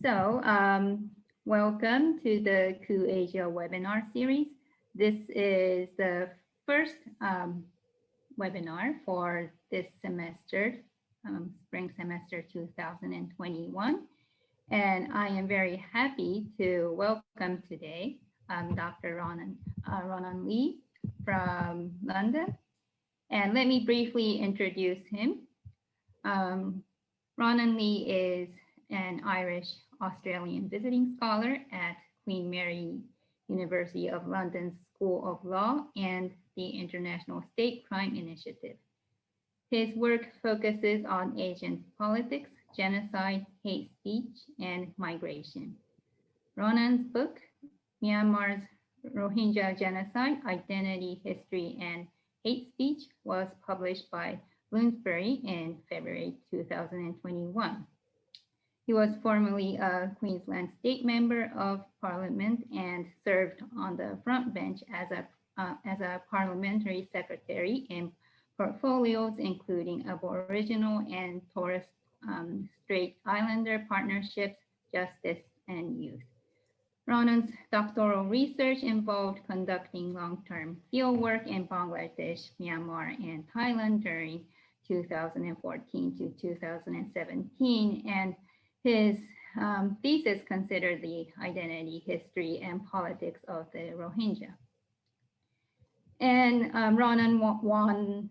Welcome to the KUASIA webinar series. This is the first webinar for this semester, spring semester 2021. And I am very happy to welcome today Dr. Ronan Lee from London. And let me briefly introduce him. Ronan Lee is an Irish-Australian visiting scholar at Queen Mary University of London's School of Law and the International State Crime Initiative. His work focuses on Asian politics, genocide, hate speech, and migration. Ronan's book, Myanmar's Rohingya Genocide, Identity, History, and Hate Speech, was published by Bloomsbury in February 2021. He was formerly a Queensland State Member of Parliament and served on the front bench as a Parliamentary Secretary in portfolios including Aboriginal and Torres Strait Islander partnerships, justice, and youth. Ronan's doctoral research involved conducting long-term fieldwork in Bangladesh, Myanmar, and Thailand during 2014 to 2017, and his thesis considered the identity, history, and politics of the Rohingya. And Ronan won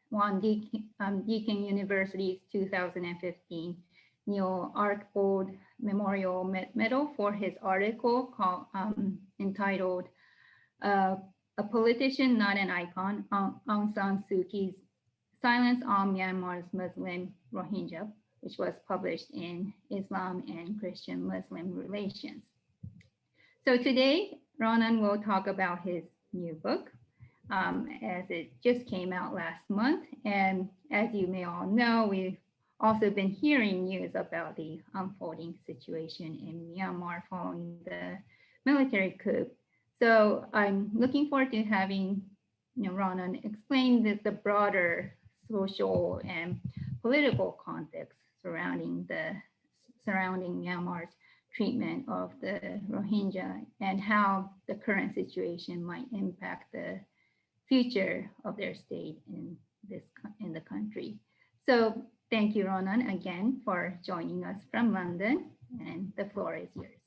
Deakin University's 2015 Neil Archbold Memorial Medal for his article entitled A Politician, Not an Icon, Aung San Suu Kyi's Silence on Myanmar's Muslim Rohingya, which was published in Islam and Christian-Muslim Relations. So today, Ronan will talk about his new book, as it just came out last month. And as you may all know, we've also been hearing news about the unfolding situation in Myanmar following the military coup. So I'm looking forward to having Ronan explain the broader social and political context surrounding Myanmar's treatment of the Rohingya and how the current situation might impact the future of their state in the country. So thank you, Ronan, again for joining us from London, and the floor is yours.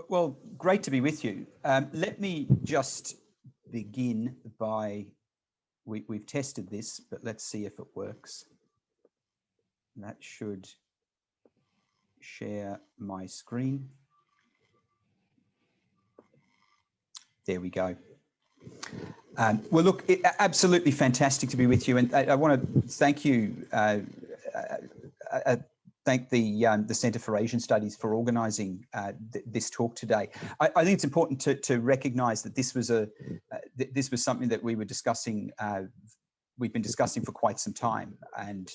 Well, great to be with you. Let me just begin by, we've tested this, but let's see if it works. That should share my screen. There we go. Well, look, absolutely fantastic to be with you, and I want to thank you. Thank the Centre for Asian Studies for organising this talk today. I think it's important to recognise that this was something that we were discussing. We've been discussing for quite some time, and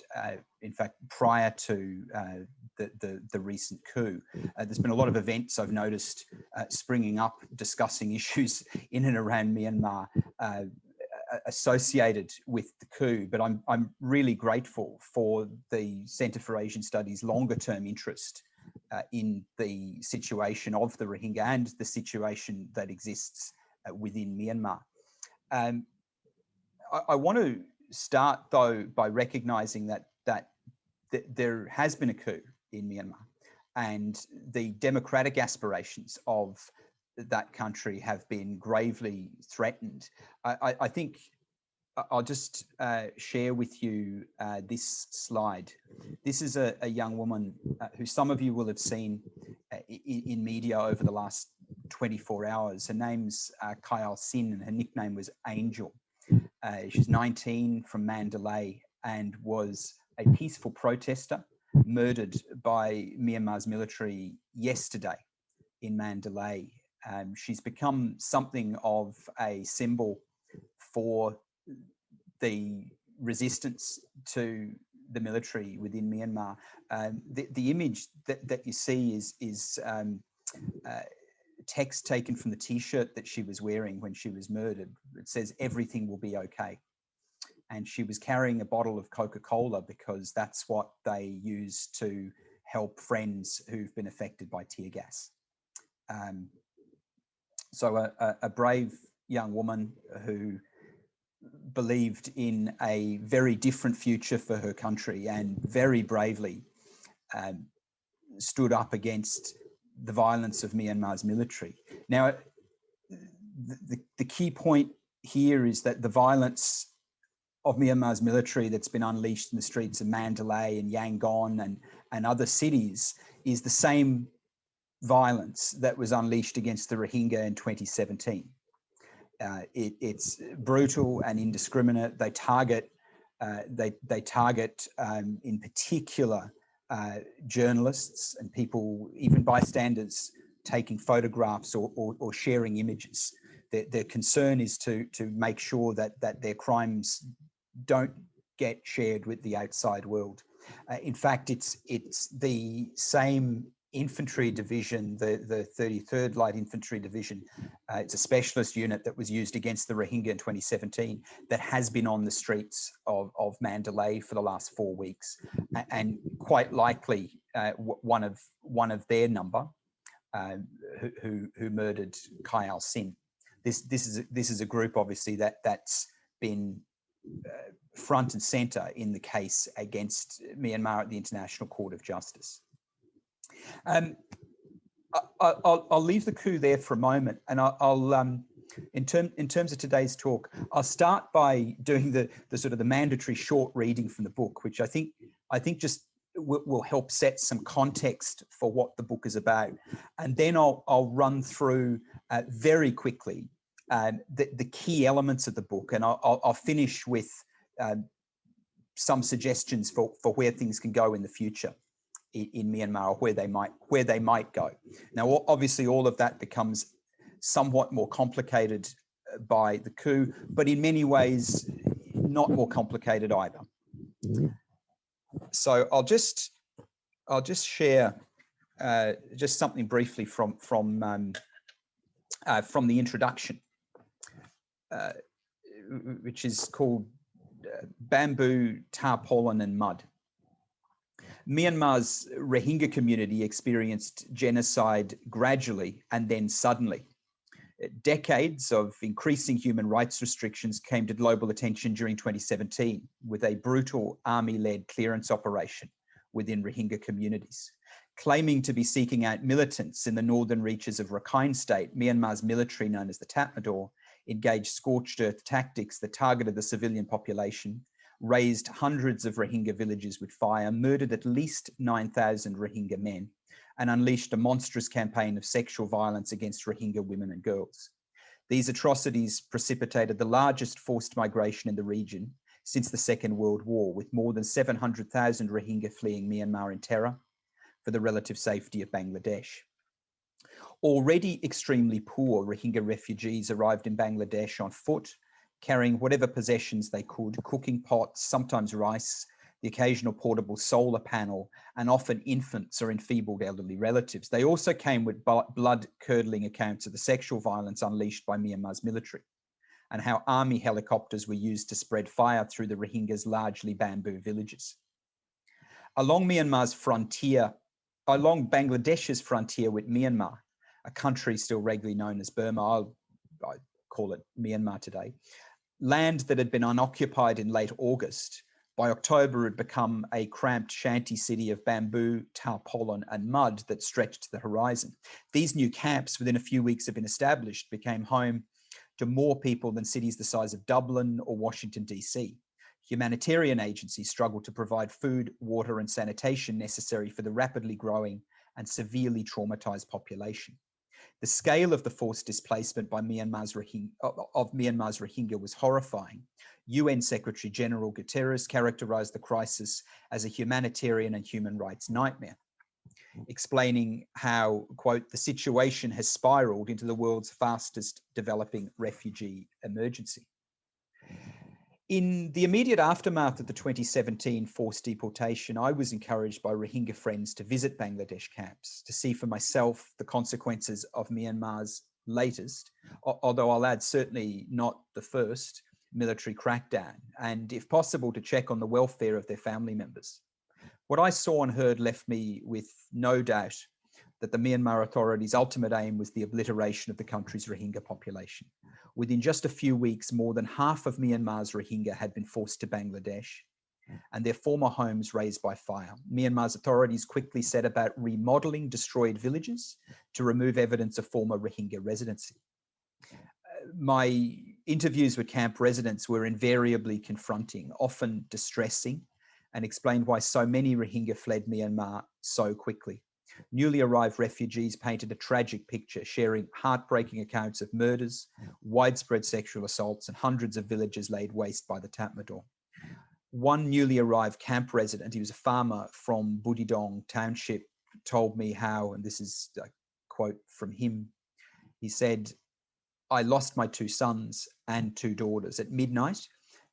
in fact, prior to the recent coup, there's been a lot of events I've noticed springing up discussing issues in and around Myanmar associated with the coup. But I'm really grateful for the Centre for Asian Studies' longer-term interest in the situation of the Rohingya and the situation that exists within Myanmar. I want to start, though, by recognising that there has been a coup in Myanmar, and the democratic aspirations of that country have been gravely threatened. I think I'll just share with you this slide. This is a young woman who some of you will have seen in media over the last 24 hours. Her name's Kyle Sin, and her nickname was Angel. She's 19, from Mandalay, and was a peaceful protester murdered by Myanmar's military yesterday in Mandalay. She's become something of a symbol for the resistance to the military within Myanmar. The image that you see is text taken from the T-shirt that she was wearing when she was murdered. It says, "Everything will be okay." And she was carrying a bottle of Coca-Cola because that's what they use to help friends who've been affected by tear gas. So a brave young woman who believed in a very different future for her country and very bravely stood up against the violence of Myanmar's military. Now, the key point here is that the violence of Myanmar's military that's been unleashed in the streets of Mandalay and Yangon and other cities is the same violence that was unleashed against the Rohingya in 2017. It's brutal and indiscriminate. They target in particular journalists and people, even bystanders, taking photographs or sharing images. Their concern is to make sure that their crimes don't get shared with the outside world. In fact, it's the same infantry division, the 33rd Light Infantry Division. It's a specialist unit that was used against the Rohingya in 2017 that has been on the streets of Mandalay for the last 4 weeks, and quite likely one of their number who murdered Kyle Sin. This is a group, obviously, that's been front and center in the case against Myanmar at the International Court of Justice. I'll leave the coup there for a moment, and I'll in terms of today's talk, I'll start by doing the sort of the mandatory short reading from the book, which I think just will help set some context for what the book is about, and then I'll run through very quickly the key elements of the book, and I'll finish with some suggestions for where things can go in the future in Myanmar, or where they might go. Now, obviously, all of that becomes somewhat more complicated by the coup, but in many ways not more complicated either. So I'll just share just something briefly from the introduction, which is called Bamboo, Tarpaulin and Mud. Myanmar's Rohingya community experienced genocide gradually and then suddenly. Decades of increasing human rights restrictions came to global attention during 2017 with a brutal army-led clearance operation within Rohingya communities. Claiming to be seeking out militants in the northern reaches of Rakhine State, Myanmar's military, known as the Tatmadaw, engaged scorched earth tactics that targeted the civilian population, razed hundreds of Rohingya villages with fire, murdered at least 9,000 Rohingya men, and unleashed a monstrous campaign of sexual violence against Rohingya women and girls. These atrocities precipitated the largest forced migration in the region since the Second World War, with more than 700,000 Rohingya fleeing Myanmar in terror for the relative safety of Bangladesh. Already extremely poor Rohingya refugees arrived in Bangladesh on foot, carrying whatever possessions they could: cooking pots, sometimes rice, the occasional portable solar panel, and often infants or enfeebled elderly relatives. They also came with blood-curdling accounts of the sexual violence unleashed by Myanmar's military, and how army helicopters were used to spread fire through the Rohingyas' largely bamboo villages. Along Bangladesh's frontier with Myanmar, a country still regularly known as Burma, I call it Myanmar today, land that had been unoccupied in late August, by October had become a cramped shanty city of bamboo, tarpaulin and mud that stretched to the horizon. These new camps, within a few weeks of being established, became home to more people than cities the size of Dublin or Washington, DC. Humanitarian agencies struggled to provide food, water and sanitation necessary for the rapidly growing and severely traumatized population. The scale of the forced displacement by Myanmar's Rohingya was horrifying. UN Secretary General Guterres characterized the crisis as a humanitarian and human rights nightmare, explaining how, quote, the situation has spiraled into the world's fastest developing refugee emergency. In the immediate aftermath of the 2017 forced deportation, I was encouraged by Rohingya friends to visit Bangladesh camps to see for myself the consequences of Myanmar's latest, although I'll add certainly not the first, military crackdown, and if possible to check on the welfare of their family members. What I saw and heard left me with no doubt that the Myanmar authorities' ultimate aim was the obliteration of the country's Rohingya population. Within just a few weeks, more than half of Myanmar's Rohingya had been forced to Bangladesh and their former homes razed by fire. Myanmar's authorities quickly set about remodeling destroyed villages to remove evidence of former Rohingya residency. My interviews with camp residents were invariably confronting, often distressing, and explained why so many Rohingya fled Myanmar so quickly. Newly arrived refugees painted a tragic picture, sharing heartbreaking accounts of murders, widespread sexual assaults, and hundreds of villages laid waste by the Tatmadaw. One newly arrived camp resident, he was a farmer from Budidong Township, told me how, and this is a quote from him, he said, "I lost my 2 sons and 2 daughters. At midnight,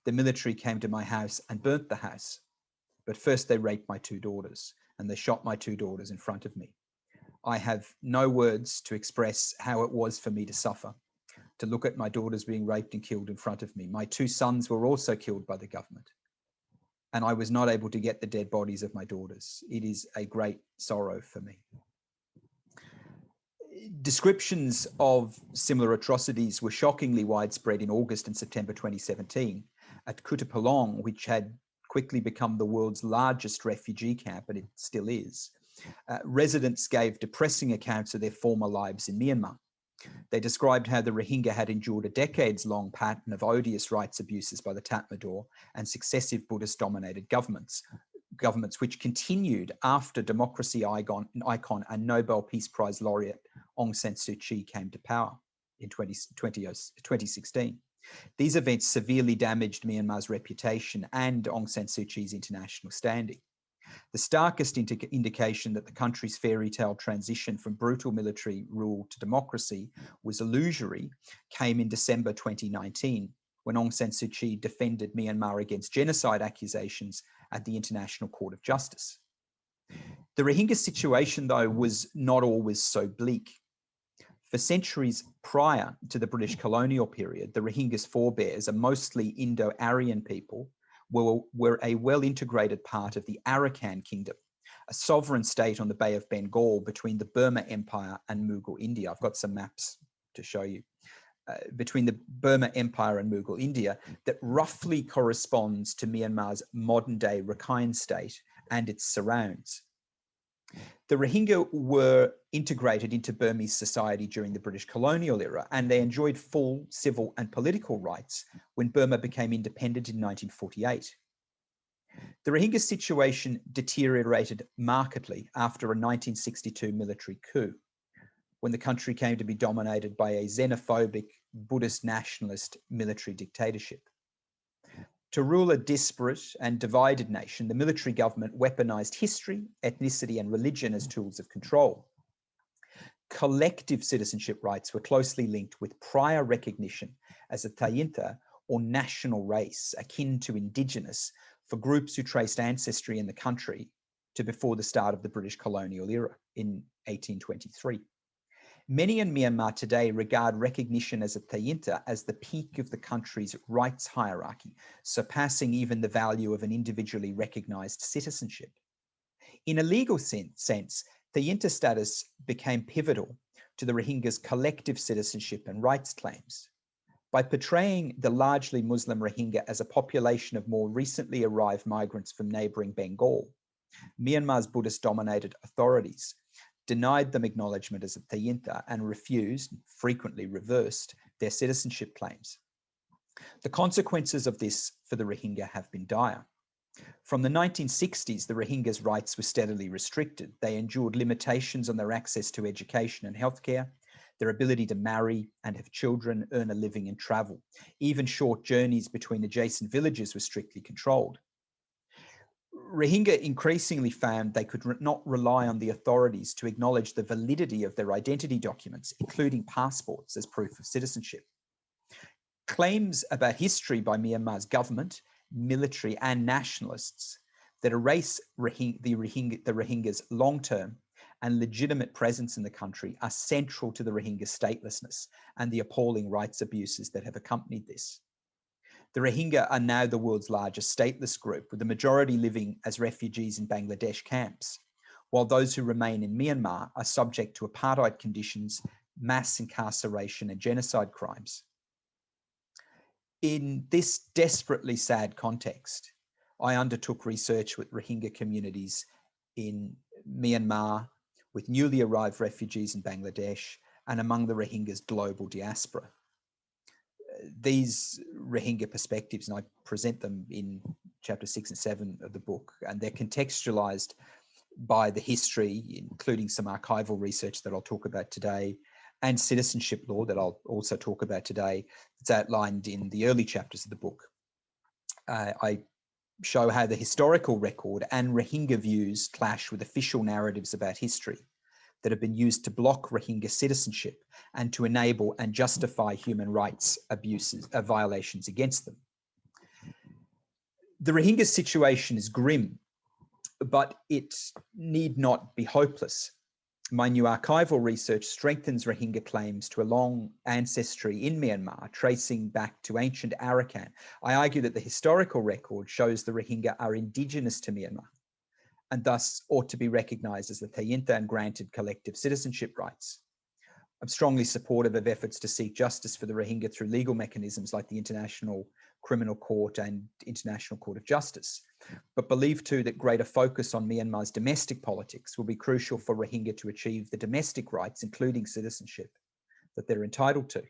the military came to my house and burnt the house. But first they raped my 2 daughters and they shot my 2 daughters in front of me. I have no words to express how it was for me to suffer, to look at my daughters being raped and killed in front of me. My 2 sons were also killed by the government, and I was not able to get the dead bodies of my daughters. It is a great sorrow for me." Descriptions of similar atrocities were shockingly widespread in August and September 2017 at Kutupalong, which had quickly become the world's largest refugee camp, and it still is. Residents gave depressing accounts of their former lives in Myanmar. They described how the Rohingya had endured a decades-long pattern of odious rights abuses by the Tatmadaw and successive Buddhist-dominated governments which continued after democracy icon and Nobel Peace Prize laureate Aung San Suu Kyi came to power in 2016. These events severely damaged Myanmar's reputation and Aung San Suu Kyi's international standing. The starkest indication that the country's fairy tale transition from brutal military rule to democracy was illusory came in December 2019, when Aung San Suu Kyi defended Myanmar against genocide accusations at the International Court of Justice. The Rohingya situation, though, was not always so bleak. For centuries prior to the British colonial period, the Rohingya's forebears, a mostly Indo-Aryan people, were a well-integrated part of the Rakhine Kingdom, a sovereign state on the Bay of Bengal between the Burma Empire and Mughal India. I've got some maps to show you. Between the Burma Empire and Mughal India, that roughly corresponds to Myanmar's modern-day Rakhine state and its surrounds. The Rohingya were integrated into Burmese society during the British colonial era, and they enjoyed full civil and political rights when Burma became independent in 1948. The Rohingya situation deteriorated markedly after a 1962 military coup, when the country came to be dominated by a xenophobic Buddhist nationalist military dictatorship. To rule a disparate and divided nation, the military government weaponized history, ethnicity, and religion as tools of control. Collective citizenship rights were closely linked with prior recognition as a Thayinta or national race, akin to indigenous, for groups who traced ancestry in the country to before the start of the British colonial era in 1823. Many in Myanmar today regard recognition as a Thayinta as the peak of the country's rights hierarchy, surpassing even the value of an individually recognized citizenship. In a legal sense, Thayinta status became pivotal to the Rohingya's collective citizenship and rights claims. By portraying the largely Muslim Rohingya as a population of more recently arrived migrants from neighboring Bengal, Myanmar's Buddhist-dominated authorities denied them acknowledgement as a Thayinta and refused, frequently reversed, their citizenship claims. The consequences of this for the Rohingya have been dire. From the 1960s, the Rohingya's rights were steadily restricted. They endured limitations on their access to education and healthcare, their ability to marry and have children, earn a living and travel. Even short journeys between adjacent villages were strictly controlled. Rohingya increasingly found they could not rely on the authorities to acknowledge the validity of their identity documents, including passports, as proof of citizenship. Claims about history by Myanmar's government, military and nationalists that erase the Rohingya's long-term and legitimate presence in the country are central to the Rohingya statelessness and the appalling rights abuses that have accompanied this. The Rohingya are now the world's largest stateless group, with the majority living as refugees in Bangladesh camps, while those who remain in Myanmar are subject to apartheid conditions, mass incarceration and genocide crimes. In this desperately sad context, I undertook research with Rohingya communities in Myanmar, with newly arrived refugees in Bangladesh, and among the Rohingya's global diaspora. These Rohingya perspectives, and I present them in chapter 6 and 7 of the book, and they're contextualized by the history, including some archival research that I'll talk about today, and citizenship law that I'll also talk about today. It's outlined in the early chapters of the book. I show how the historical record and Rohingya views clash with official narratives about history that have been used to block Rohingya citizenship and to enable and justify human rights abuses, violations against them. The Rohingya situation is grim, but it need not be hopeless. My new archival research strengthens Rohingya claims to a long ancestry in Myanmar, tracing back to ancient Arakan. I argue that the historical record shows the Rohingya are indigenous to Myanmar and thus ought to be recognised as the Thayinta and granted collective citizenship rights. I'm strongly supportive of efforts to seek justice for the Rohingya through legal mechanisms like the International Criminal Court and International Court of Justice, but believe too that greater focus on Myanmar's domestic politics will be crucial for Rohingya to achieve the domestic rights, including citizenship, that they're entitled to.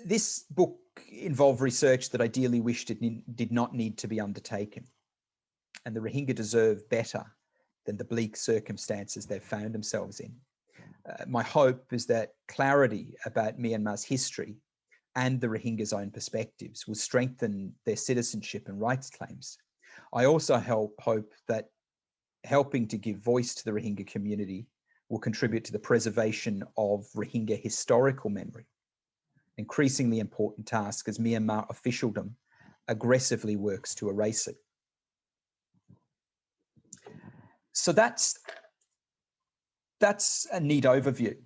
This book involved research that I ideally wished it did not need to be undertaken, and the Rohingya deserve better than the bleak circumstances they've found themselves in. My hope is that clarity about Myanmar's history and the Rohingya's own perspectives will strengthen their citizenship and rights claims. I also hope that helping to give voice to the Rohingya community will contribute to the preservation of Rohingya historical memory, increasingly important task as Myanmar officialdom aggressively works to erase it. So that's a neat overview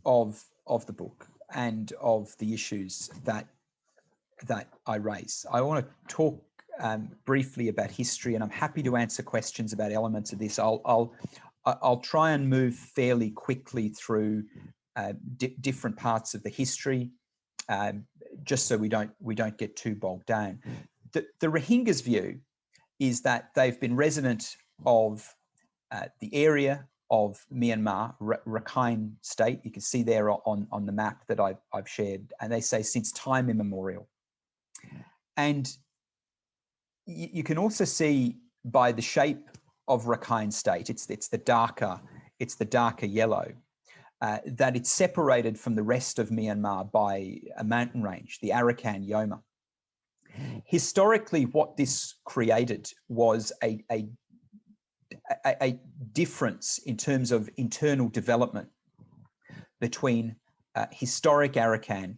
of the book and of the issues that I raise. I want to talk briefly about history, and I'm happy to answer questions about elements of this. I'll try and move fairly quickly through different parts of the history, just so we don't get too bogged down. The Rohingya's view is that they've been resident of the area of Myanmar, Rakhine state. You can see there on the map that I've shared, and they say since time immemorial. And you can also see by the shape of Rakhine state, it's the darker yellow, that it's separated from the rest of Myanmar by a mountain range, the Arakan Yoma. Historically, what this created was a difference in terms of internal development between historic Arakan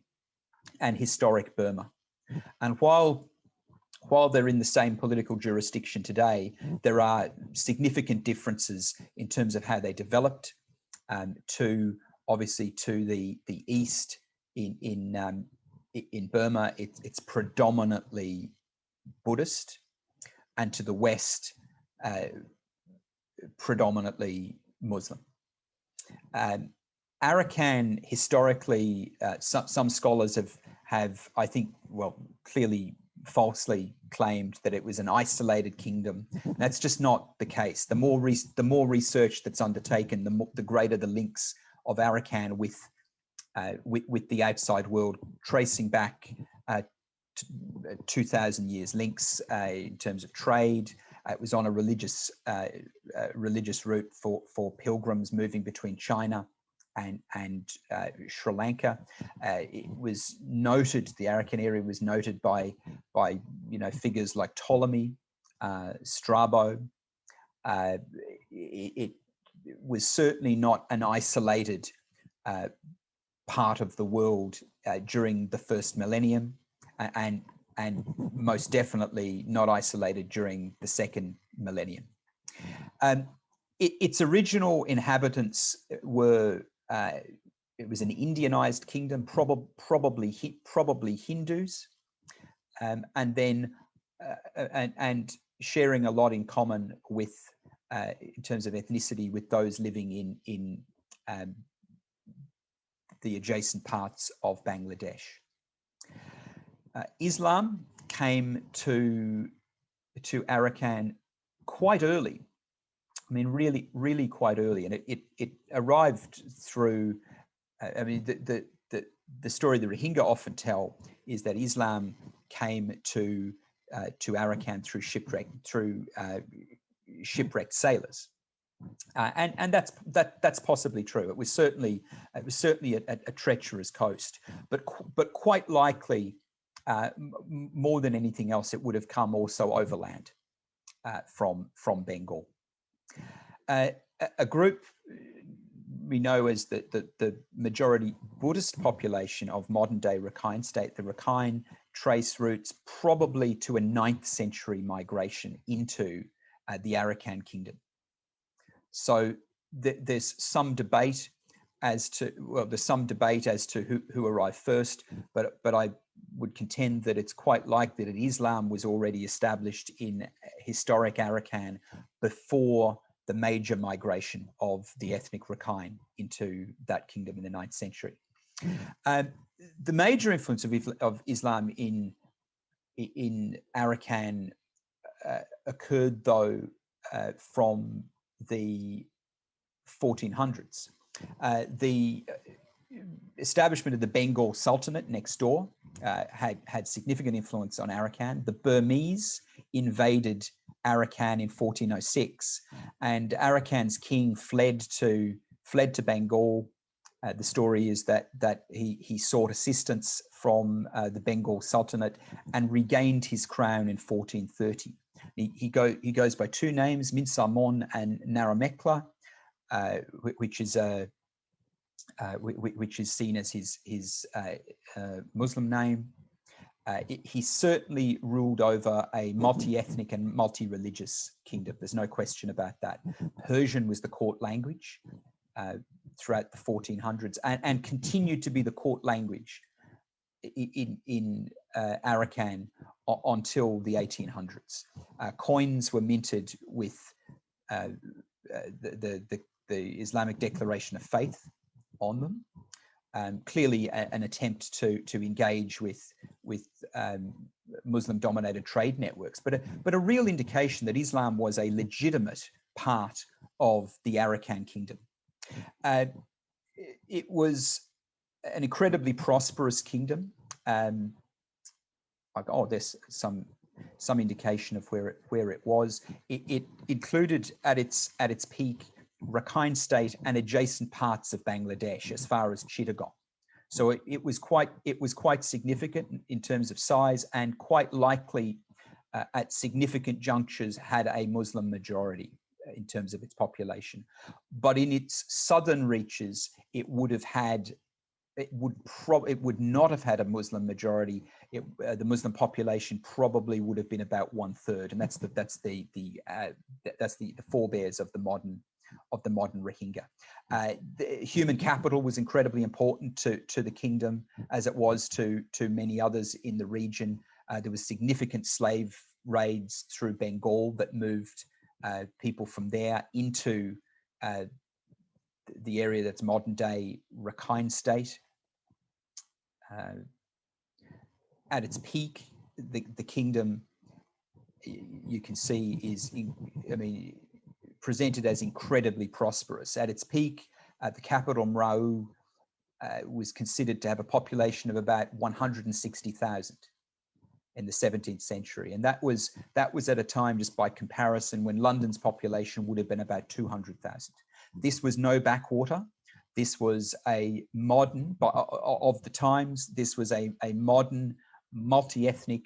and historic Burma. And while they're in the same political jurisdiction today, there are significant differences in terms of how they developed. Obviously to the east in Burma, it's predominantly Buddhist, and to the west, predominantly Muslim. Arakan historically, some scholars have I think, well, clearly falsely claimed that it was an isolated kingdom. That's just not the case. The more research that's undertaken, the greater the links of Arakan with the outside world, tracing back 2,000 years links in terms of trade. It was on a religious route for pilgrims moving between China and Sri Lanka. It was noted, the Arakan area was noted by figures like Ptolemy, Strabo. It was certainly not an isolated part of the world during the first millennium, and most definitely not isolated during the second millennium. Its original inhabitants were Indianized kingdom, probably Hindus, and then and sharing a lot in common with, in terms of ethnicity, with those living in the adjacent parts of Bangladesh. Islam came to Arakan quite early. I mean, really quite early, and it arrived through. I mean, the story the Rohingya often tell is that Islam came to Arakan through shipwrecked sailors, and that's possibly true. It was certainly a treacherous coast, but quite likely, more than anything else, it would have come also overland from Bengal. A group we know as the majority Buddhist population of modern-day Rakhine State. The Rakhine trace roots probably to a 9th century migration into the Arakan Kingdom. So there's some debate as to, well, there's some debate as to who arrived first, but I would contend that it's quite likely that Islam was already established in historic Arakan before the major migration of the ethnic Rakhine into that kingdom in the 9th century. The major influence of Islam in Arakan occurred, though, from the 1400s. The establishment of the Bengal Sultanate next door had significant influence on Arakan. The Burmese invaded Arakan in 1406, and Arakan's king fled to Bengal. The story is that he sought assistance from the Bengal Sultanate and regained his crown in 1430. He goes by two names, Minsamon and Naramekla, which is seen as his Muslim name. He certainly ruled over a multi-ethnic and multi-religious kingdom. There's no question about that. Persian was the court language throughout the 1400s and continued to be the court language in Arakan until the 1800s. Coins were minted with the Islamic Declaration of Faith on them. Clearly an attempt to engage with Muslim-dominated trade networks, but a real indication that Islam was a legitimate part of the Arakan Kingdom. It was an incredibly prosperous kingdom. There's some indication of where it was. It included at its peak Rakhine State and adjacent parts of Bangladesh as far as Chittagong. So it was quite significant in terms of size, and quite likely at significant junctures had a Muslim majority in terms of its population. But in its southern reaches, it would not have had a Muslim majority. The Muslim population probably would have been about 1/3, and that's the forebears of the modern Rohingya. The human capital was incredibly important to the kingdom, as it was to many others in the region. There was significant slave raids through Bengal that moved people from there into the area that's modern day Rakhine State. At its peak, the kingdom, you can see, is presented as incredibly prosperous. At its peak, the capital Mrau was considered to have a population of about 160,000 in the 17th century, and that was at a time, just by comparison, when London's population would have been about 200,000. This was no backwater. This was a modern, of the times, this was a modern, multi-ethnic,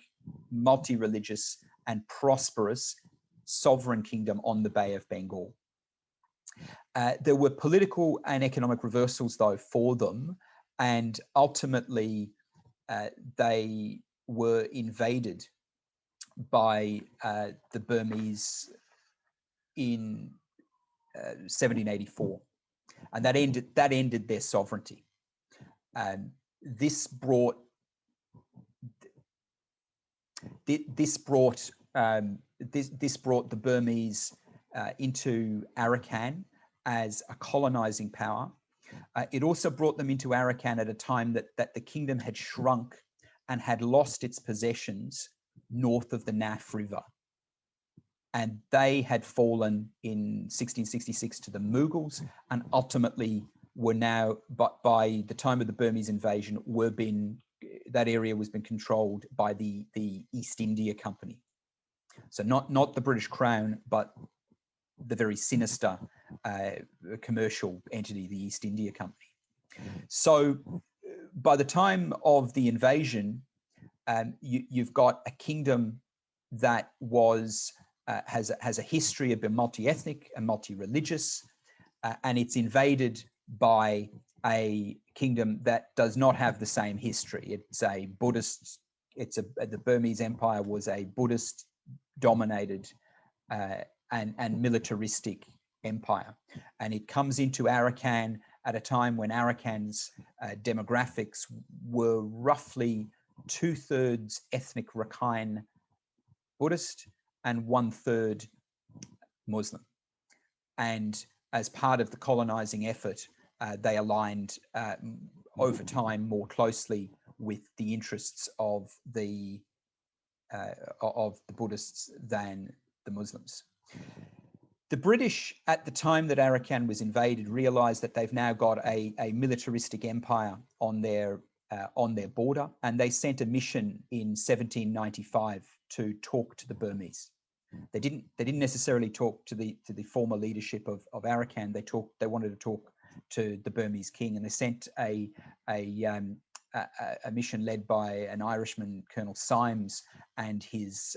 multi-religious, and prosperous sovereign kingdom on the Bay of Bengal. There were political and economic reversals, though, for them, and ultimately they were invaded by the Burmese in 1784, and that ended their sovereignty. This brought the Burmese into Arakan as a colonizing power. It also brought them into Arakan at a time that the kingdom had shrunk and had lost its possessions north of the Naf River. And they had fallen in 1666 to the Mughals, and ultimately were now, but by the time of the Burmese invasion, that area was being controlled by the East India Company. So not the British Crown, but the very sinister commercial entity, the East India Company. So by the time of the invasion, you've got a kingdom that has a history of being multi-ethnic and multi-religious, and it's invaded by a kingdom that does not have the same history. It's a Buddhist. The Burmese Empire was a Buddhist-dominated and militaristic empire, and it comes into Arakan at a time when Arakan's demographics were roughly 2/3 ethnic Rakhine Buddhist and 1/3 Muslim. And as part of the colonizing effort, they aligned over time more closely with the interests of the Buddhists than the Muslims. The British, at the time that Arakan was invaded, realized that they've now got a militaristic empire on their border, and they sent a mission in 1795 to talk to the Burmese. They didn't necessarily talk to the former leadership of Arakan. They wanted to talk to the Burmese king, and they sent a mission led by an Irishman, Colonel Symes, and his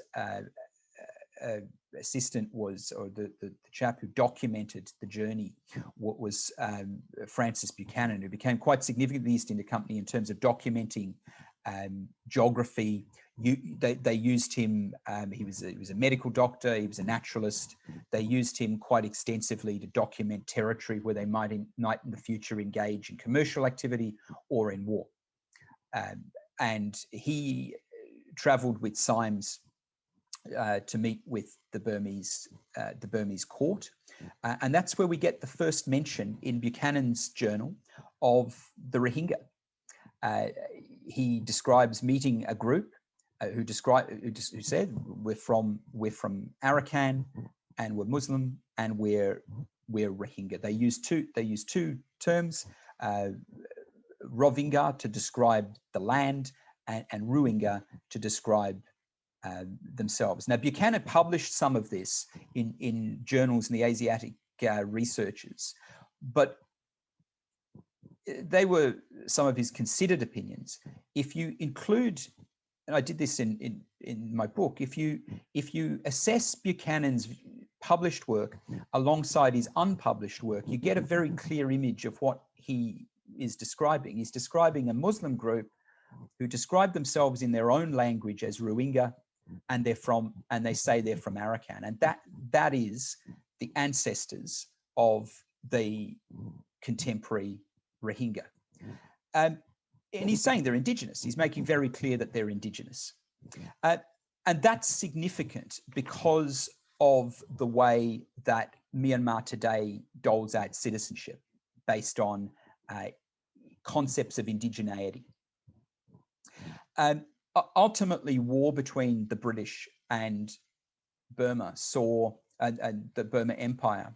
assistant was, or the chap who documented the journey, was Francis Buchanan, who became quite significant in the East India Company in terms of documenting geography. They used him. He was a medical doctor. He was a naturalist. They used him quite extensively to document territory where they might in the future engage in commercial activity or in war. And he travelled with Symes to meet with the Burmese court, and that's where we get the first mention in Buchanan's journal of the Rohingya. He describes meeting a group who said we're from Arakan and we're Muslim and we're Rohingya. They use two terms, Rohingya to describe the land and Rohingya to describe themselves. Now, Buchanan published some of this in journals in the Asiatic researchers, but they were some of his considered opinions. If you include, and I did this in my book, if you assess Buchanan's published work alongside his unpublished work, you get a very clear image of what he is describing. He's describing a Muslim group who describe themselves in their own language as Rohingya, and they say they're from Arakan, and that is the ancestors of the contemporary Rohingya. And he's saying they're indigenous. He's making very clear that they're indigenous. And that's significant because of the way that Myanmar today doles out citizenship based on concepts of indigeneity. Ultimately, war between the British and Burma and the Burma Empire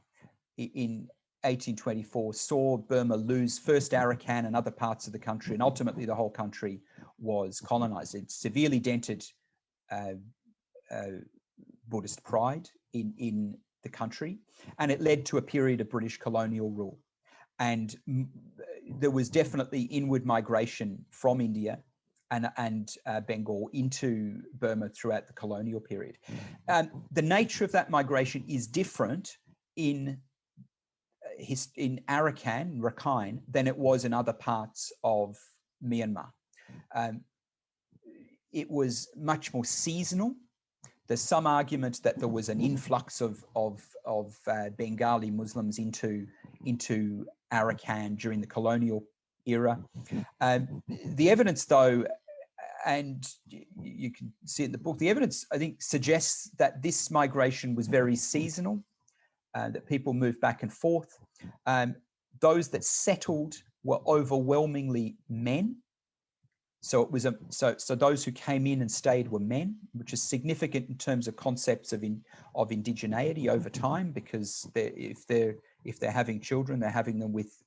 in 1824 saw Burma lose first Arakan and other parts of the country, and ultimately the whole country was colonized. It severely dented Buddhist pride in the country, and it led to a period of British colonial rule. And there was definitely inward migration from India and Bengal into Burma throughout the colonial period. The nature of that migration is different in Arakan, Rakhine, than it was in other parts of Myanmar. It was much more seasonal. There's some argument that there was an influx of Bengali Muslims into Arakan during the colonial era. The evidence, though, and you can see it in the book, the evidence, I think, suggests that this migration was very seasonal, that people moved back and forth. Those that settled were overwhelmingly men. So it was so those who came in and stayed were men, which is significant in terms of concepts of indigeneity over time, because if they're having children, they're having them with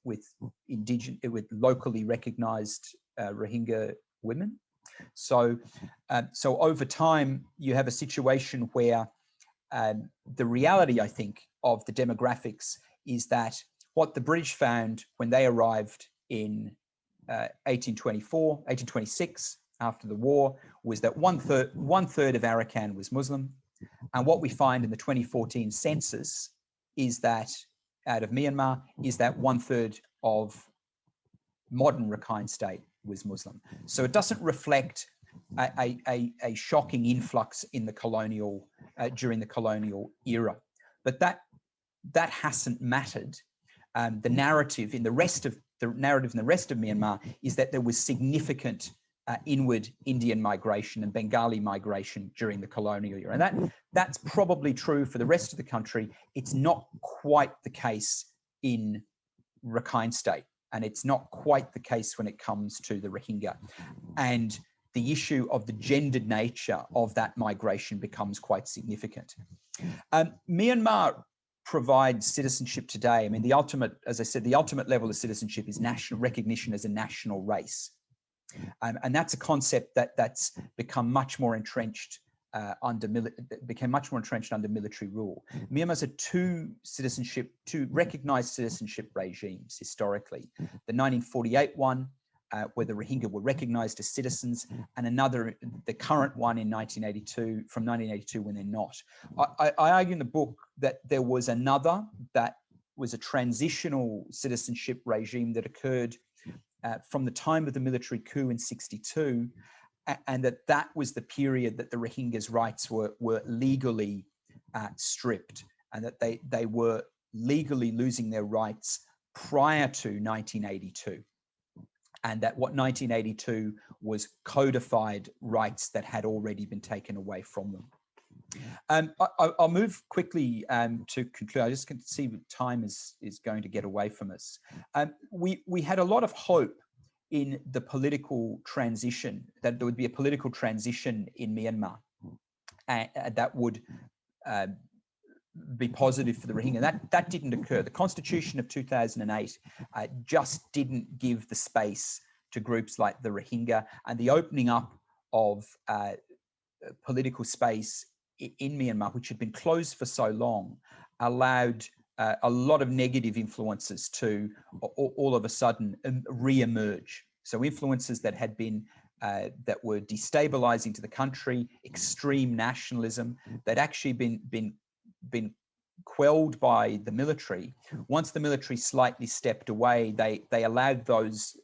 locally recognized Rohingya women. So over time, you have a situation where the reality, I think, of the demographics is that what the British found when they arrived in 1826, after the war, was that one third of Arakan was Muslim. And what we find in the 2014 census is that, out of Myanmar, is that 1/3 of modern Rakhine state was Muslim. So it doesn't reflect a shocking influx in the colonial, during the colonial era. But that hasn't mattered. The narrative in the rest of Myanmar is that there was significant inward Indian migration and Bengali migration during the colonial era. And that's probably true for the rest of the country. It's not quite the case in Rakhine State, and it's not quite the case when it comes to the Rohingya. And the issue of the gendered nature of that migration becomes quite significant. Myanmar provides citizenship today. I mean, the ultimate, as I said, the ultimate level of citizenship is national recognition as a national race. And that's a concept that's become much more entrenched under military rule. Myanmar's had two recognized citizenship regimes historically. The 1948 one, where the Rohingya were recognized as citizens, and another, the current one in 1982, from 1982, when they're not. I argue in the book that there was another that was a transitional citizenship regime that occurred from the time of the military coup in '62, and that was the period that the Rohingya's rights were legally stripped, and that they were legally losing their rights prior to 1982. And that what 1982 was codified rights that had already been taken away from them. I'll move quickly to conclude. I just can see that time is going to get away from us. We had a lot of hope in the political transition, that there would be a political transition in Myanmar that would be positive for the Rohingya. That didn't occur. The Constitution of 2008 just didn't give the space to groups like the Rohingya, and the opening up of political space in Myanmar, which had been closed for so long, allowed a lot of negative influences to all of a sudden re-emerge. So influences that had been that were destabilizing to the country, extreme nationalism, that actually been quelled by the military. Once the military slightly stepped away, they allowed those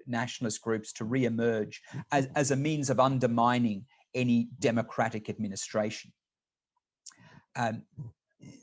nationalist groups to re-emerge as a means of undermining any democratic administration.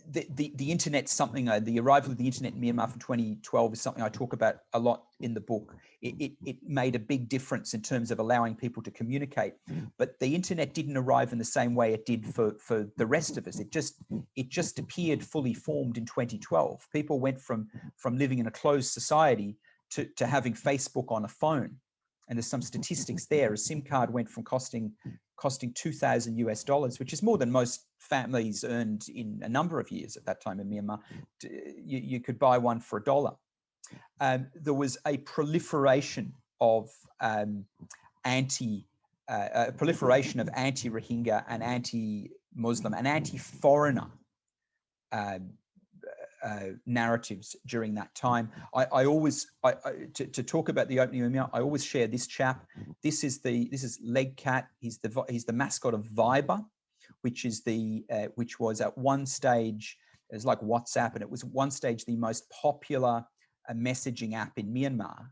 The internet's something, the arrival of the internet in Myanmar from 2012 is something I talk about a lot in the book. It made a big difference in terms of allowing people to communicate, but the internet didn't arrive in the same way it did for the rest of us. It just appeared fully formed in 2012. People went from living in a closed society to having Facebook on a phone. And there's some statistics there. A SIM card went from costing $2,000 US, which is more than most families earned in a number of years at that time in Myanmar. You could buy one for $1. There was a proliferation of anti-Rohingya and anti-Muslim and anti-foreigner narratives during that time. To talk about the opening of Myanmar, I always share this chap. This is Leg Cat. He's the mascot of Viber, which was at one stage, it was like WhatsApp, and it was at one stage the most popular messaging app in Myanmar.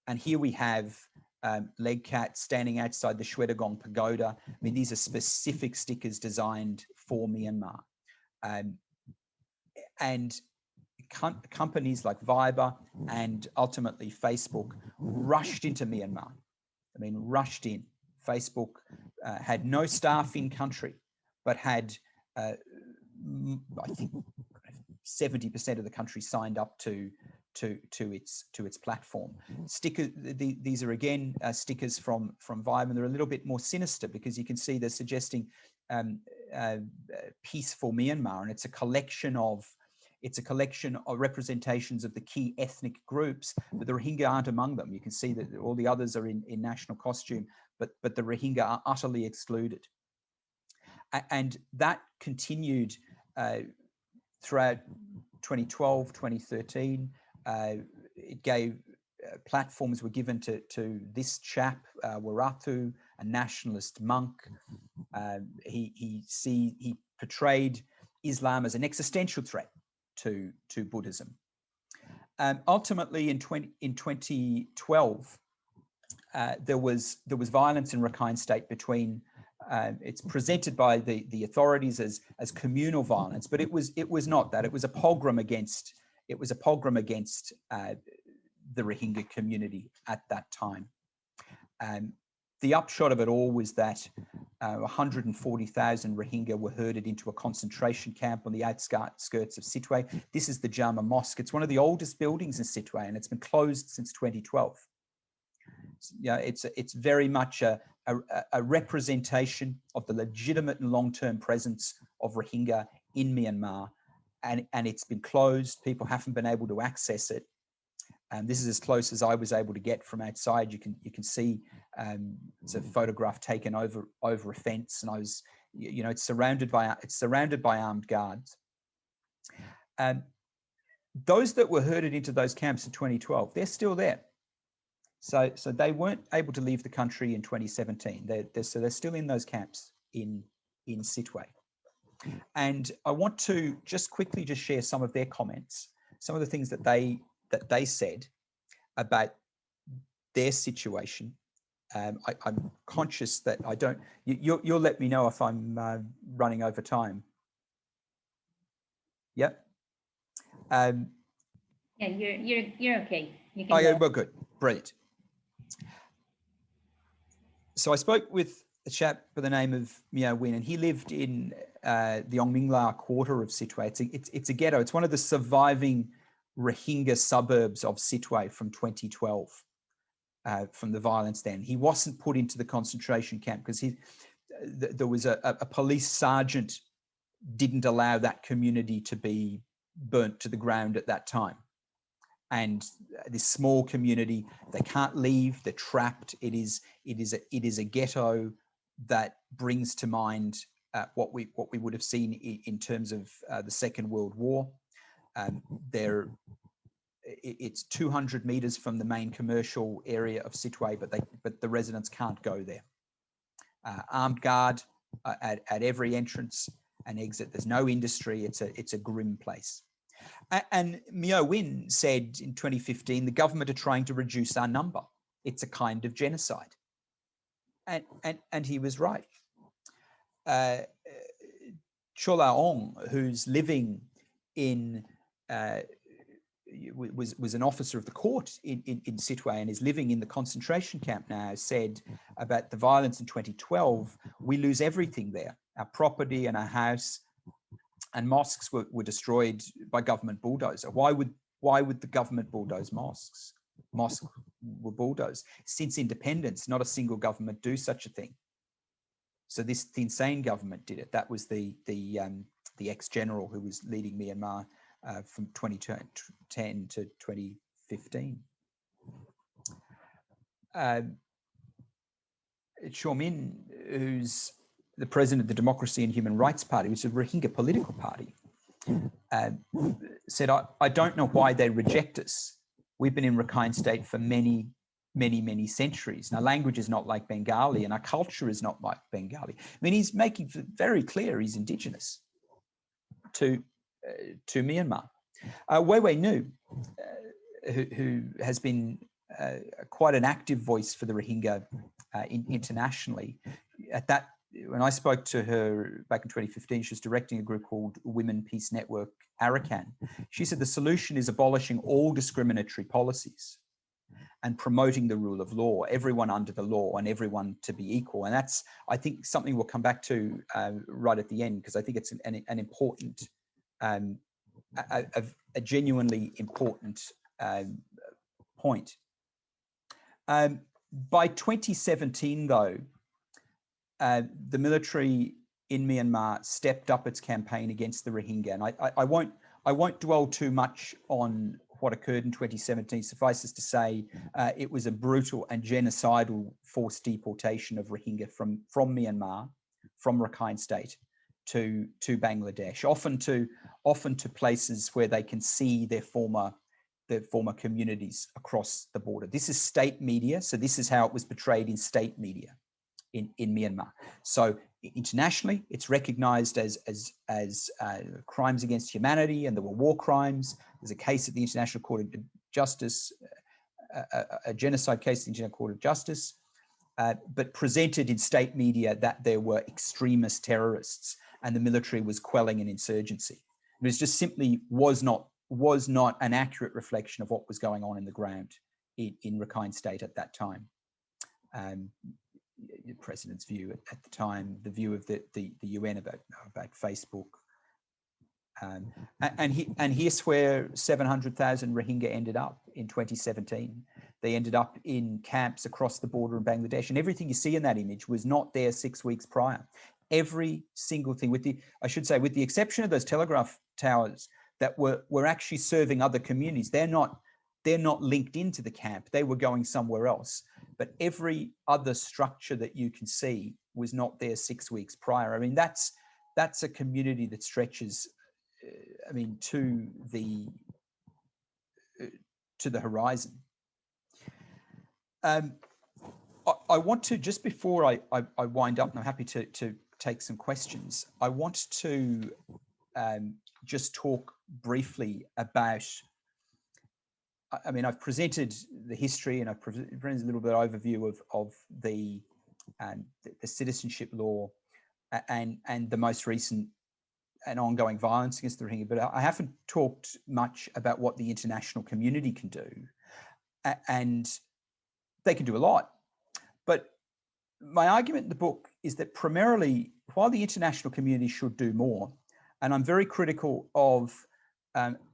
And here we have Leg Cat standing outside the Shwedagon Pagoda. I mean, these are specific stickers designed for Myanmar. And companies like Viber and ultimately Facebook rushed into Myanmar. I mean, rushed in. Facebook had no staff in country, but had, I think, 70% of the country signed up to its platform. Stickers. These are again stickers from Viber, and they're a little bit more sinister because you can see they're suggesting peaceful Myanmar, and it's a collection of representations of the key ethnic groups, but the Rohingya aren't among them. You can see that all the others are in national costume, but the Rohingya are utterly excluded. And that continued throughout 2012, 2013. It gave platforms were given to this chap, Waratu, a nationalist monk. He portrayed Islam as an existential threat to Buddhism. Ultimately, in 2012, there was violence in Rakhine State between. It's presented by the authorities as communal violence, but it was not that. It was a pogrom against the Rohingya community at that time. The upshot of it all was that 140,000 Rohingya were herded into a concentration camp on the outskirts of Sittwe. This is the Jama Mosque. It's one of the oldest buildings in Sittwe, and it's been closed since 2012. Yeah, it's very much a representation of the legitimate and long-term presence of Rohingya in Myanmar, and it's been closed. People haven't been able to access it. And this is as close as I was able to get from outside. You can see it's a photograph taken over a fence, and I was, it's surrounded by armed guards. Those that were herded into those camps in 2012, they're still there. So they weren't able to leave the country in 2017. So they're still in those camps in Sittwe. And I want to just quickly share some of their comments, some of the things that they said about their situation. I'm conscious that I don't. You'll let me know if I'm running over time. Yep. Yeah, you're okay. You can yeah, well, good, brilliant. So I spoke with a chap by the name of Myo Win, and he lived in the Ong Mingla quarter of Sittwe. It's a ghetto. It's one of the surviving Rohingya suburbs of Sittwe from 2012, from the violence then. He wasn't put into the concentration camp because there was a police sergeant didn't allow that community to be burnt to the ground at that time. And this small community, they can't leave, they're trapped. It is a ghetto that brings to mind what we would have seen in terms of the Second World War. It's 200 meters from the main commercial area of Sittwe, but the residents can't go there. Armed guard at every entrance and exit. There's no industry. It's a grim place. And Myo Win said in 2015, the government are trying to reduce our number. It's a kind of genocide. And he was right. Chola Aung, who's living in, was an officer of the court in Sittwe and is living in the concentration camp now, said about the violence in 2012, we lose everything there, our property and our house. And mosques were destroyed by government bulldozer. Why would the government bulldoze mosques? Mosques were bulldozed. Since independence, not a single government do such a thing. So the insane government did it. That was the ex-general who was leading Myanmar from 2010 to 2015. Chaw Min, who's the president of the Democracy and Human Rights Party, which is a Rohingya political party, said, I don't know why they reject us. We've been in Rakhine State for many, many, many centuries. And our language is not like Bengali and our culture is not like Bengali. I mean, he's making very clear he's indigenous to Myanmar. Weiwei Nu, who has been quite an active voice for the Rohingya internationally, when I spoke to her back in 2015, she was directing a group called Women Peace Network Arakan. She said the solution is abolishing all discriminatory policies and promoting the rule of law, everyone under the law and everyone to be equal. And that's, I think, something we'll come back to right at the end, because I think it's an important, a genuinely important point. By 2017, though, the military in Myanmar stepped up its campaign against the Rohingya. And I won't dwell too much on what occurred in 2017. Suffices to say, it was a brutal and genocidal forced deportation of Rohingya from Myanmar, from Rakhine State to Bangladesh, often to places where they can see their former communities across the border. This is state media, so this is how it was portrayed in state media in Myanmar. So internationally, it's recognized as crimes against humanity, and there were war crimes. There's a case at the International Court of Justice, a genocide case at the International Court of Justice, but presented in state media that there were extremist terrorists and the military was quelling an insurgency. It was just simply was not an accurate reflection of what was going on in the ground in Rakhine State at that time. The president's view at the time, the view of the UN about Facebook, and here's where 700,000 Rohingya ended up in 2017. They ended up in camps across the border in Bangladesh, and everything you see in that image was not there 6 weeks prior. Every single thing, with the exception of those telegraph towers that were actually serving other communities, they're not linked into the camp. They were going somewhere else. But every other structure that you can see was not there 6 weeks prior. I mean, that's a community that stretches, to the horizon. I want to, just before I wind up, and I'm happy to take some questions, I want to just talk briefly about, I've presented the history and I've presented a little bit of overview of the citizenship law and the most recent and ongoing violence against the Rohingya, but I haven't talked much about what the international community can do. And they can do a lot. But my argument in the book is that primarily, while the international community should do more, and I'm very critical of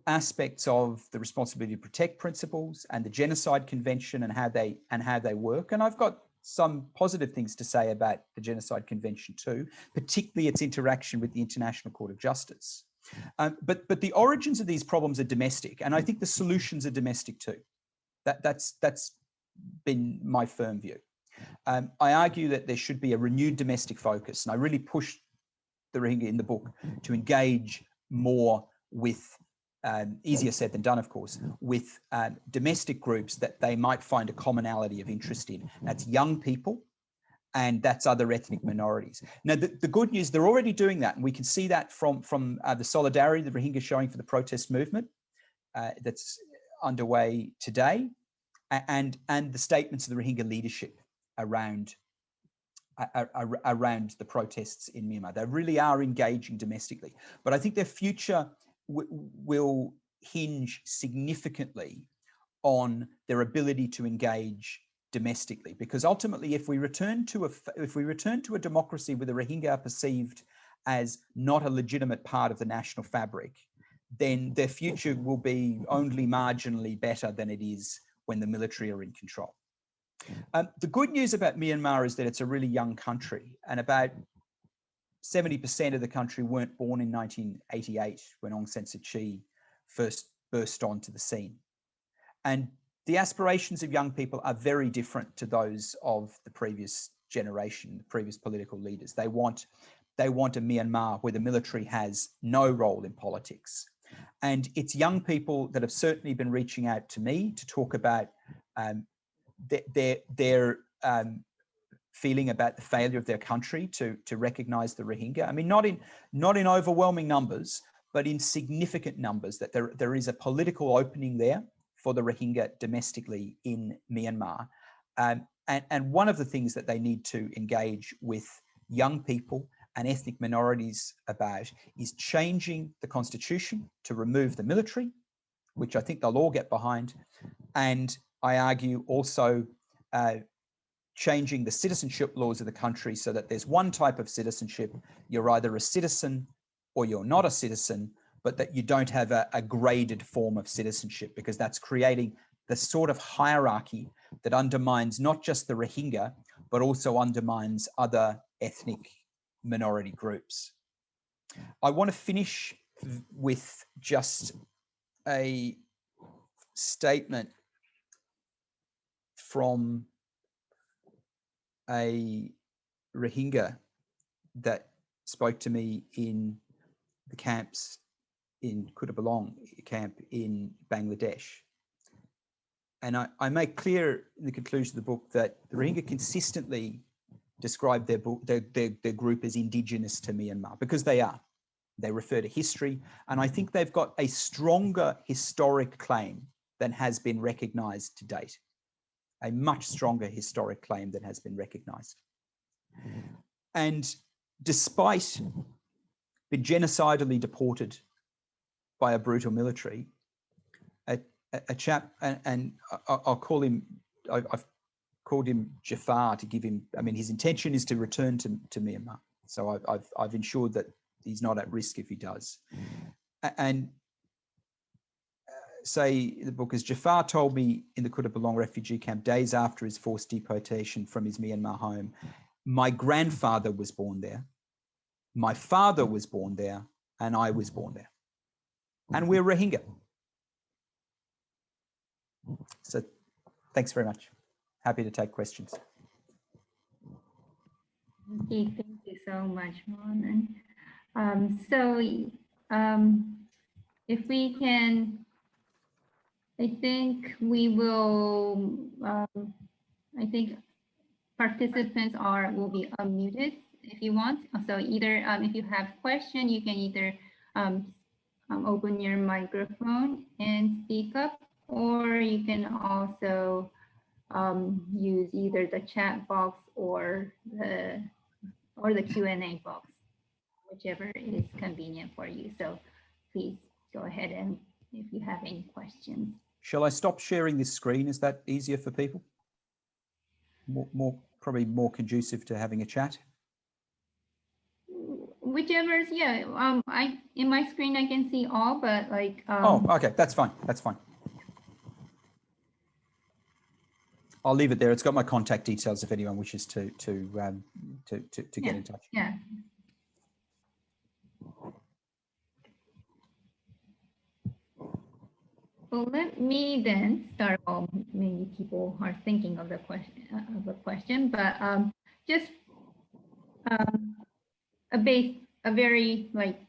aspects of the responsibility to protect principles and the Genocide Convention and how they work. And I've got some positive things to say about the Genocide Convention too, particularly its interaction with the International Court of Justice. But the origins of these problems are domestic, and I think the solutions are domestic too. That's been my firm view. I argue that there should be a renewed domestic focus, and I really push the Rohingya in the book to engage more with, easier said than done, of course, with domestic groups that they might find a commonality of interest in. That's young people, and that's other ethnic minorities. Now, the good news, they're already doing that, and we can see that from the solidarity the Rohingya showing for the protest movement that's underway today, and the statements of the Rohingya leadership around the protests in Myanmar. They really are engaging domestically, but I think their future will hinge significantly on their ability to engage domestically, because ultimately, if we return to a democracy where the Rohingya are perceived as not a legitimate part of the national fabric, then their future will be only marginally better than it is when the military are in control. The good news about Myanmar is that it's a really young country, and about 70% of the country weren't born in 1988 when Aung San Suu Kyi first burst onto the scene. And the aspirations of young people are very different to those of the previous generation, the previous political leaders. They want a Myanmar where the military has no role in politics. And it's young people that have certainly been reaching out to me to talk about their feeling about the failure of their country to recognize the Rohingya. I mean, not in overwhelming numbers, but in significant numbers, that there is a political opening there for the Rohingya domestically in Myanmar. And one of the things that they need to engage with young people and ethnic minorities about is changing the constitution to remove the military, which I think they'll all get behind. And I argue also changing the citizenship laws of the country so that there's one type of citizenship. You're either a citizen or you're not a citizen, but that you don't have a graded form of citizenship, because that's creating the sort of hierarchy that undermines not just the Rohingya, but also undermines other ethnic minority groups. I want to finish with just a statement from a Rohingya that spoke to me in the camps in Kutupalong camp in Bangladesh. And I make clear in the conclusion of the book that the Rohingya consistently describe their group as indigenous to Myanmar, because they are. They refer to history, and I think they've got a stronger historic claim than has been recognised to date. A much stronger historic claim than has been recognised. And despite being genocidally deported by a brutal military, a chap, and I'll call him, I've called him Jafar to give him, I mean, his intention is to return to Myanmar. So I've ensured that he's not at risk if he does. And say the book is, Jafar told me in the Kutupalong refugee camp days after his forced deportation from his Myanmar home, my grandfather was born there, my father was born there, and I was born there. And we're Rohingya. So thanks very much. Happy to take questions. Okay, thank you so much, Ronan. If we can, I think we will, I think participants will be unmuted if you want. So either if you have question, you can either open your microphone and speak up, or you can also use either the chat box or the Q&A box, whichever is convenient for you. So please go ahead and if you have any questions. Shall I stop sharing this screen? Is that easier for people? Probably more conducive to having a chat. Whichever is, yeah. In my screen I can see all, but like. Oh, okay, that's fine. That's fine. I'll leave it there. It's got my contact details if anyone wishes to get in touch. Yeah. Well, let me then start. Well, maybe people are thinking of the question, but just a very like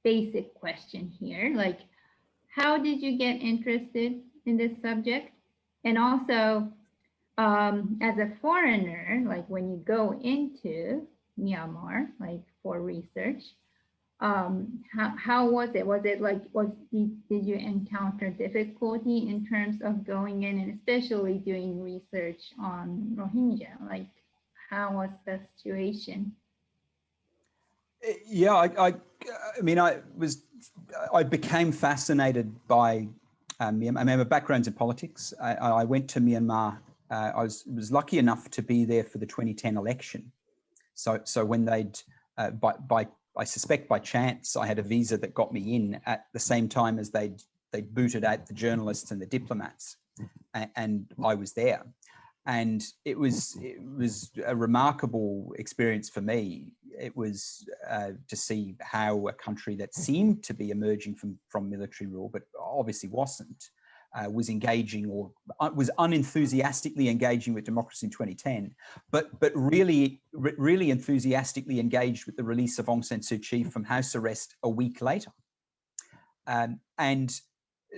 basic question here. Like, how did you get interested in this subject? And also, as a foreigner, like when you go into Myanmar, like for research, how was it? Was it like, did you encounter difficulty in terms of going in, and especially doing research on Rohingya? Like, how was the situation? Yeah, I mean, I became fascinated by Myanmar. I mean, my background's in politics. I went to Myanmar. I was lucky enough to be there for the 2010 election. So when they'd I suspect by chance, I had a visa that got me in at the same time as they'd booted out the journalists and the diplomats, and I was there. And it was a remarkable experience for me. It was to see how a country that seemed to be emerging from military rule, but obviously wasn't, was engaging, or was unenthusiastically engaging with democracy in 2010, but really enthusiastically engaged with the release of Aung San Suu Kyi from house arrest a week later. And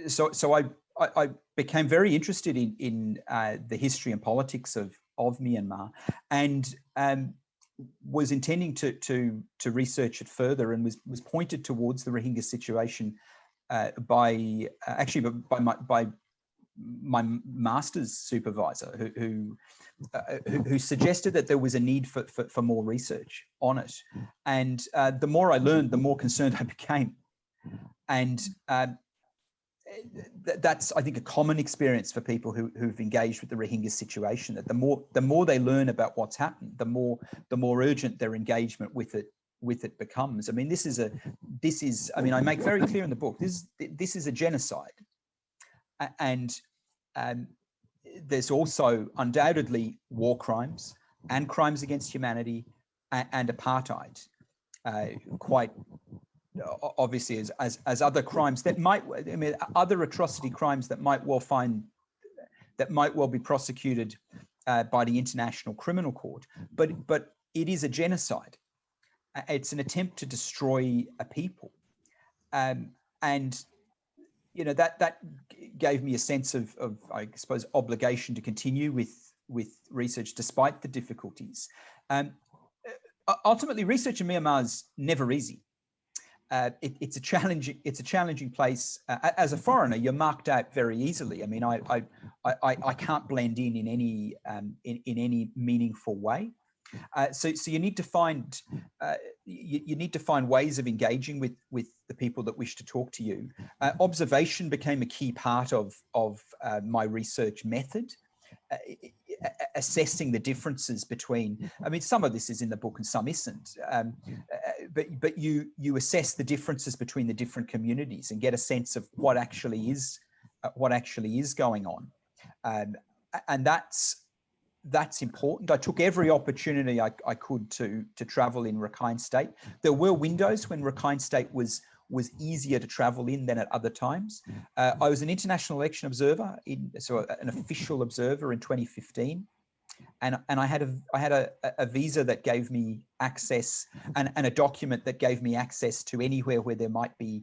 so I became very interested in the history and politics of Myanmar, and was intending to research it further, and was pointed towards the Rohingya situation by master's supervisor who suggested that there was a need for more research on it. And the more I learned, the more concerned I became. And that's, I think, a common experience for people who've engaged with the Rohingya situation, that the more they learn about what's happened, the more urgent their engagement with it becomes. I mean, I mean, I make very clear in the book, this is a genocide. And there's also undoubtedly war crimes and crimes against humanity and apartheid, quite obviously as other crimes that might, I mean, other atrocity crimes that might well be prosecuted by the International Criminal Court, but it is a genocide. It's an attempt to destroy a people, and you know, that gave me a sense of I suppose obligation to continue with research despite the difficulties. Ultimately, research in Myanmar is never easy. It's a challenging place. As a foreigner, you're marked out very easily. I mean, I can't blend in any meaningful way. So you need to find ways of engaging with the people that wish to talk to you. Observation became a key part of my research method. Assessing the differences between, I mean, some of this is in the book and some isn't, but you assess the differences between the different communities and get a sense of what actually is going on, and that's important. I took every opportunity I could to travel in Rakhine State. There were windows when Rakhine State was easier to travel in than at other times. I was an international election observer, so an official observer in 2015, and I had a visa that gave me access and a document that gave me access to anywhere where there might be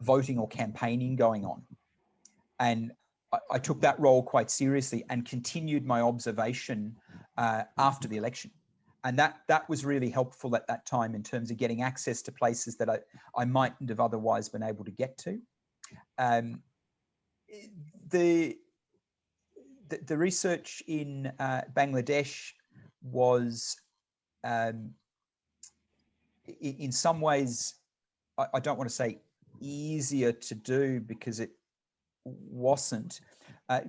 voting or campaigning going on, and I took that role quite seriously and continued my observation after the election. And that was really helpful at that time in terms of getting access to places that I mightn't have otherwise been able to get to. The research in Bangladesh was, in some ways, I don't want to say easier to do because it wasn't.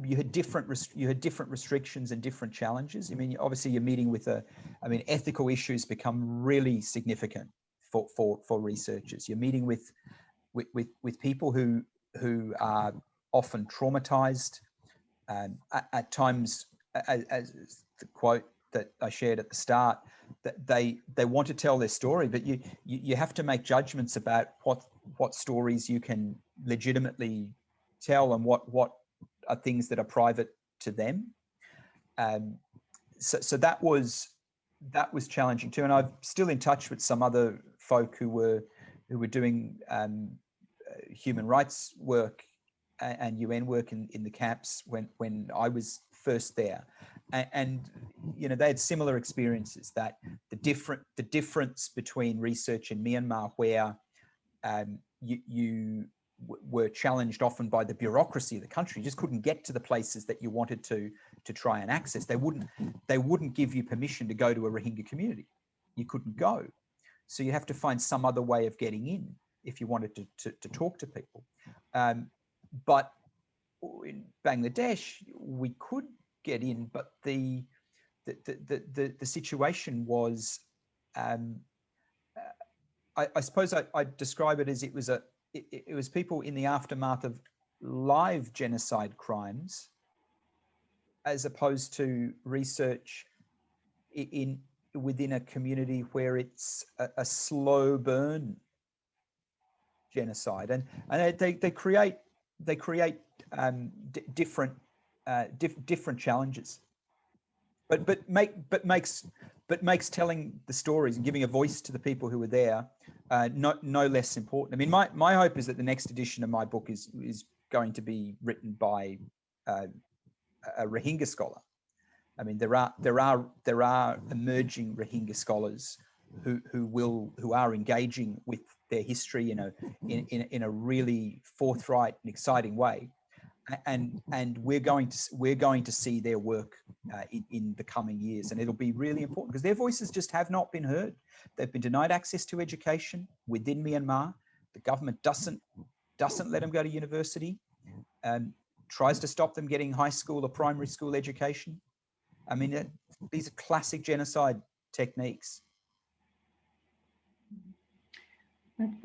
You had different restrictions and different challenges. I mean, obviously you're meeting with ethical issues become really significant for researchers. You're meeting with people who are often traumatized. At times, as the quote that I shared at the start, that they want to tell their story, but you have to make judgments about what stories you can legitimately tell and what are things that are private to them. So that was challenging too. And I'm still in touch with some other folk who were doing human rights work and UN work in the camps when I was first there, and you know, they had similar experiences, that the difference between research in Myanmar, where you were challenged often by the bureaucracy of the country. You just couldn't get to the places that you wanted to try and access. They wouldn't give you permission to go to a Rohingya community. You couldn't go. So you have to find some other way of getting in if you wanted to talk to people. But in Bangladesh, we could get in, but the situation was, I suppose I'd describe it as it was people in the aftermath of live genocide crimes, as opposed to research within a community where it's a slow burn genocide, and they create different challenges, but makes telling the stories and giving a voice to the people who were there no less important. I mean, my hope is that the next edition of my book is going to be written by a Rohingya scholar. I mean, there are emerging Rohingya scholars who are engaging with their history in a really forthright and exciting way, and we're going to see their work in the coming years, and it'll be really important because their voices just have not been heard. They've been denied access to education within Myanmar. The government doesn't let them go to university, tries to stop them getting high school or primary school education. I mean, these are classic genocide techniques.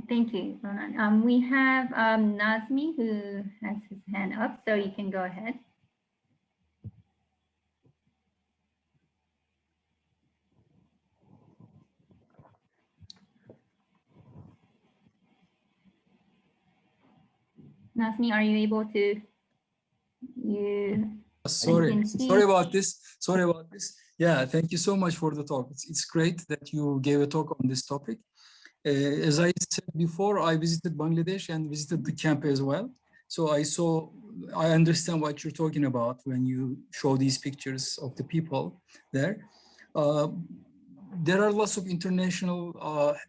Thank you, Ronan. We have Nazmi who has his hand up, so you can go ahead. Nazmi, are you able to? Sorry about this. Yeah, thank you so much for the talk. It's great that you gave a talk on this topic. As I said before, I visited Bangladesh and visited the camp as well. So I understand what you're talking about when you show these pictures of the people there. There are lots of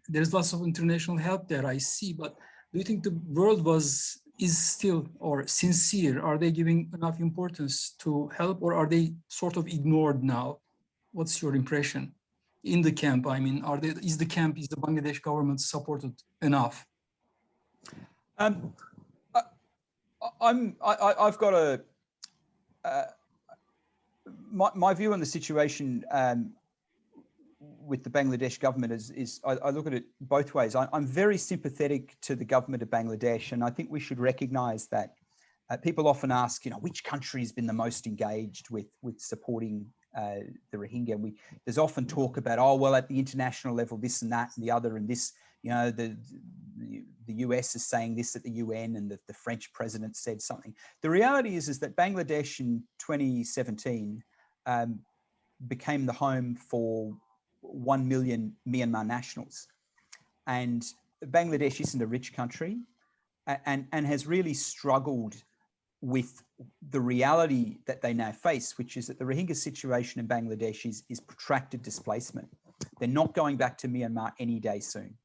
there's lots of international help there, I see, but do you think the world is still or sincere? Are they giving enough importance to help, or are they sort of ignored now? What's your impression? In the camp, I mean, is the Bangladesh government supported enough? I've got my view on the situation with the Bangladesh government is I look at it both ways. I'm very sympathetic to the government of Bangladesh, and I think we should recognise that people often ask, which country has been the most engaged with supporting the Rohingya. There's often talk about, oh, well, at the international level, this and that and the other, and this, the US is saying this at the UN, and the French president said something. The reality is that Bangladesh in 2017 became the home for 1 million Myanmar nationals. And Bangladesh isn't a rich country and has really struggled with the reality that they now face, which is that the Rohingya situation in Bangladesh is protracted displacement. They're not going back to Myanmar any day soon.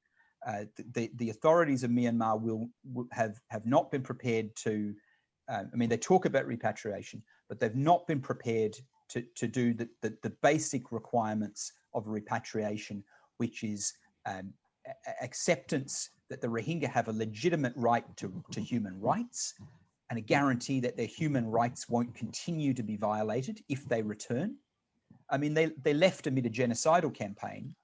The authorities of Myanmar have not been prepared to, they talk about repatriation, but they've not been prepared to do the basic requirements of repatriation, which is acceptance that the Rohingya have a legitimate right to human rights, and a guarantee that their human rights won't continue to be violated if they return. I mean, they left amid a genocidal campaign.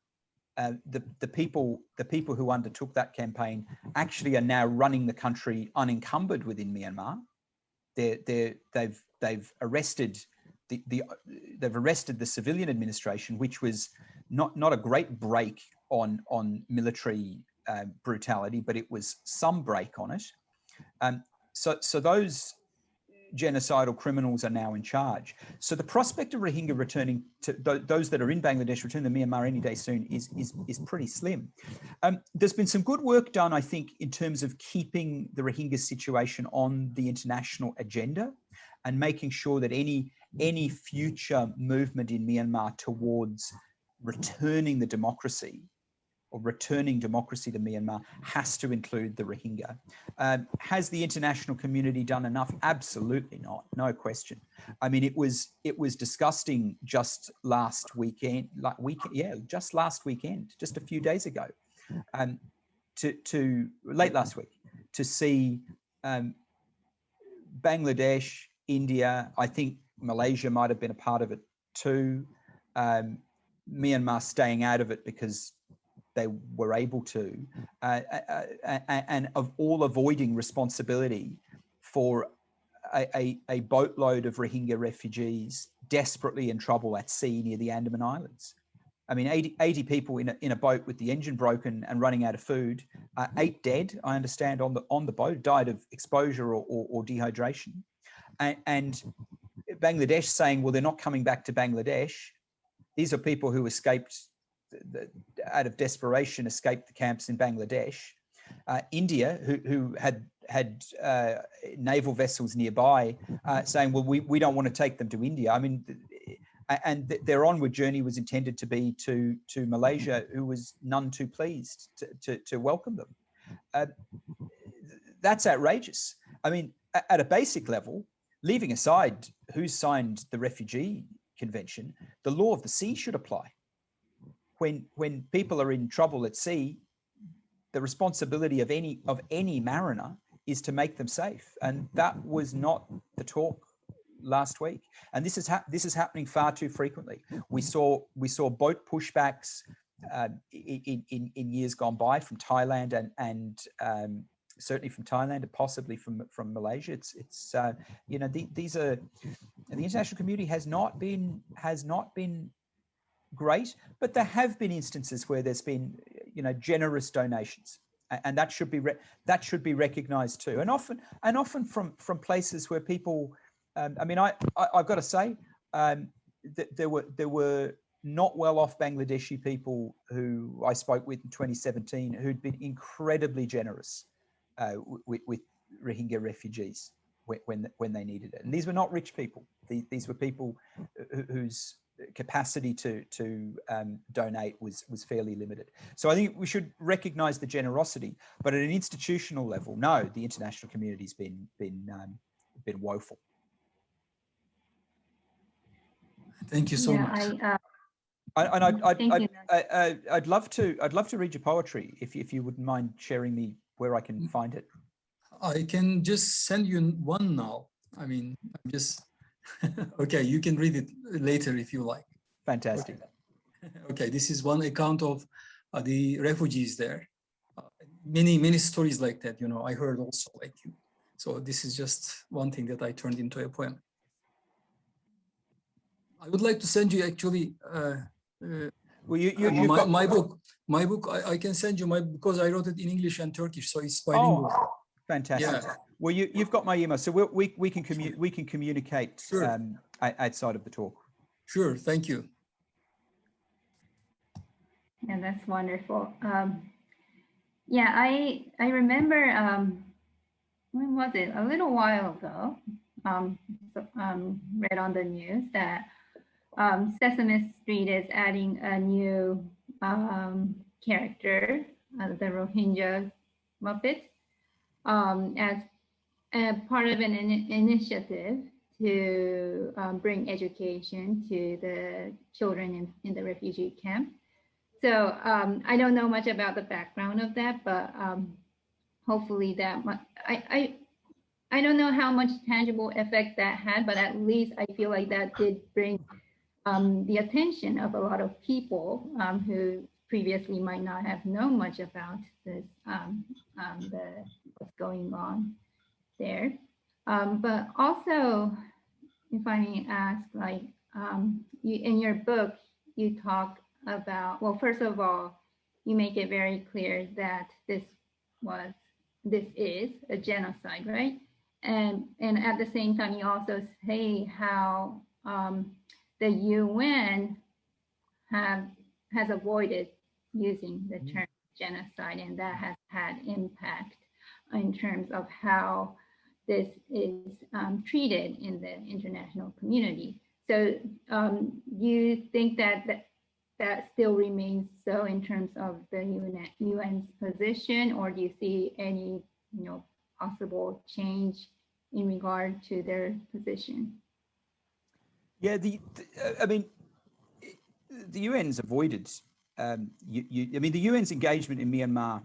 The people who undertook that campaign actually are now running the country unencumbered within Myanmar. They've arrested the civilian administration, which was not a great break on military brutality, but it was some break on it. So those genocidal criminals are now in charge. So the prospect of Rohingya returning to those that are in Bangladesh, return to Myanmar any day soon is pretty slim. There's been some good work done, I think, in terms of keeping the Rohingya situation on the international agenda and making sure that any future movement in Myanmar towards returning the democracy or returning democracy to Myanmar has to include the Rohingya. Has the international community done enough? Absolutely not, no question. I mean, it was disgusting just last weekend, just last weekend, just a few days ago, late last week, to see Bangladesh, India, I think Malaysia might have been a part of it too, Myanmar staying out of it because they were able to, and of all avoiding responsibility for a boatload of Rohingya refugees desperately in trouble at sea near the Andaman Islands. I mean, 80 people in a boat with the engine broken and running out of food, 8 dead, I understand, on the boat, died of exposure or dehydration. And Bangladesh saying, well, they're not coming back to Bangladesh. These are people who escaped out of desperation, escaped the camps in Bangladesh. India, who had naval vessels nearby, saying, well, we don't want to take them to India. I mean, and their onward journey was intended to be to Malaysia, who was none too pleased to welcome them. That's outrageous. I mean, at a basic level, leaving aside who signed the Refugee Convention, the law of the sea should apply. When people are in trouble at sea, the responsibility of any mariner is to make them safe, and that was not the talk last week. And this is happening far too frequently. We saw boat pushbacks in years gone by from Thailand and certainly from Thailand and possibly from Malaysia. It's you know, these are, the international community has not been great, but there have been instances where there's been, you know, generous donations, and that should be recognized too. And often from places where people, I mean, I've got to say that there were not well-off Bangladeshi people who I spoke with in 2017 who'd been incredibly generous with Rohingya refugees when they needed it. And these were not rich people. These were people whose capacity to donate was fairly limited. So I think we should recognize the generosity, but at an institutional level, no, the international community's been woeful. Thank you so much. I'd love to read your poetry if you wouldn't mind sharing me where I can find it. I can just send you one now. I mean, I'm just okay. You can read it later if you like. Fantastic. Okay, this is one account of the refugees there. Many stories like that, you know, I heard also like you. So this is just one thing that I turned into a poem. I would like to send you actually well, my book. I can send you because I wrote it in English and Turkish, so it's bilingual. Oh, fantastic. Yeah. Well, you've got my email, so we can communicate sure. Outside of the talk. Sure, thank you. Yeah, that's wonderful. Yeah, I remember when was it? A little while ago. Read on the news that Sesame Street is adding a new character, the Rohingya Muppet, as a part of an initiative to bring education to the children in the refugee camp. So I don't know much about the background of that, but hopefully that I don't know how much tangible effect that had, but at least I feel like that did bring the attention of a lot of people who previously might not have known much about this, what's going on there. But also, if I may ask, like in your book, you talk about, well, first of all, you make it very clear that this is a genocide, right? And at the same time, you also say how the UN has avoided using the term genocide, and that has had impact in terms of how this is treated in the international community. So you think that still remains so in terms of the UN's position, or do you see any, you know, possible change in regard to their position? Yeah, I mean, the UN's avoided. I mean, the UN's engagement in Myanmar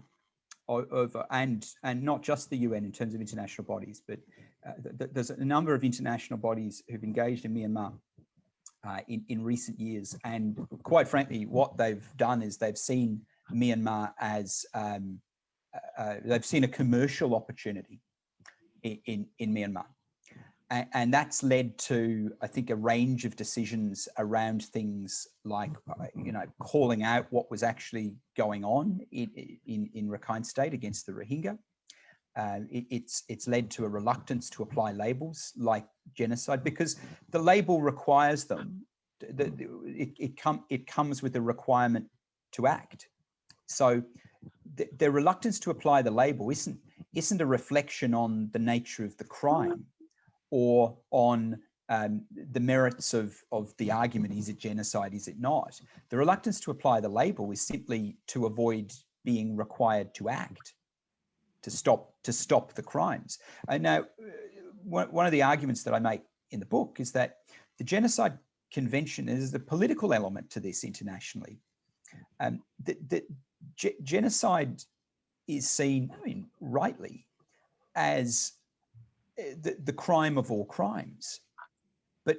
over and not just the UN in terms of international bodies, but there's a number of international bodies who've engaged in Myanmar in recent years, and quite frankly, what they've done is they've seen Myanmar as they've seen a commercial opportunity in Myanmar. And that's led to, I think, a range of decisions around things like, you know, calling out what was actually going on in Rakhine State against the Rohingya. It's led to a reluctance to apply labels like genocide, because the label requires them. It comes with a requirement to act. So the reluctance to apply the label isn't a reflection on the nature of the crime or on the merits of the argument. Is it genocide? Is it not? The reluctance to apply the label is simply to avoid being required to act, to stop the crimes. And now, one of the arguments that I make in the book is that the Genocide Convention is the political element to this internationally. Genocide is seen, I mean, rightly, as the crime of all crimes, but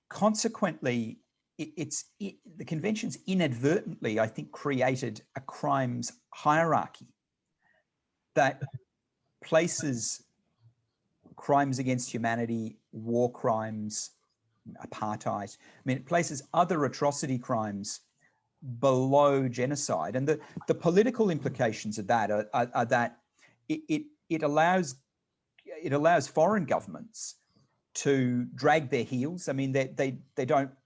consequently, the convention's inadvertently, I think, created a crimes hierarchy that places crimes against humanity, war crimes, apartheid. I mean, it places other atrocity crimes below genocide, and the political implications of that are that it allows foreign governments to drag their heels. I mean, they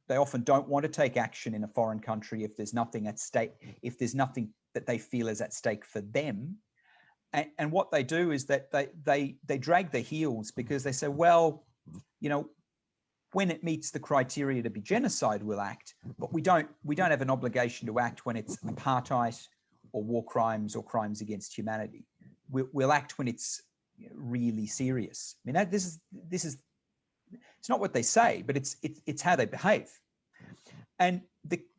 often don't want to take action in a foreign country if there's nothing at stake, if there's nothing that they feel is at stake for them. And what they do is that they drag their heels because they say, well, you know, when it meets the criteria to be genocide, we'll act, but we don't have an obligation to act when it's apartheid or war crimes or crimes against humanity. We'll act when it's really serious. I mean, this is it's not what they say, but it's how they behave. And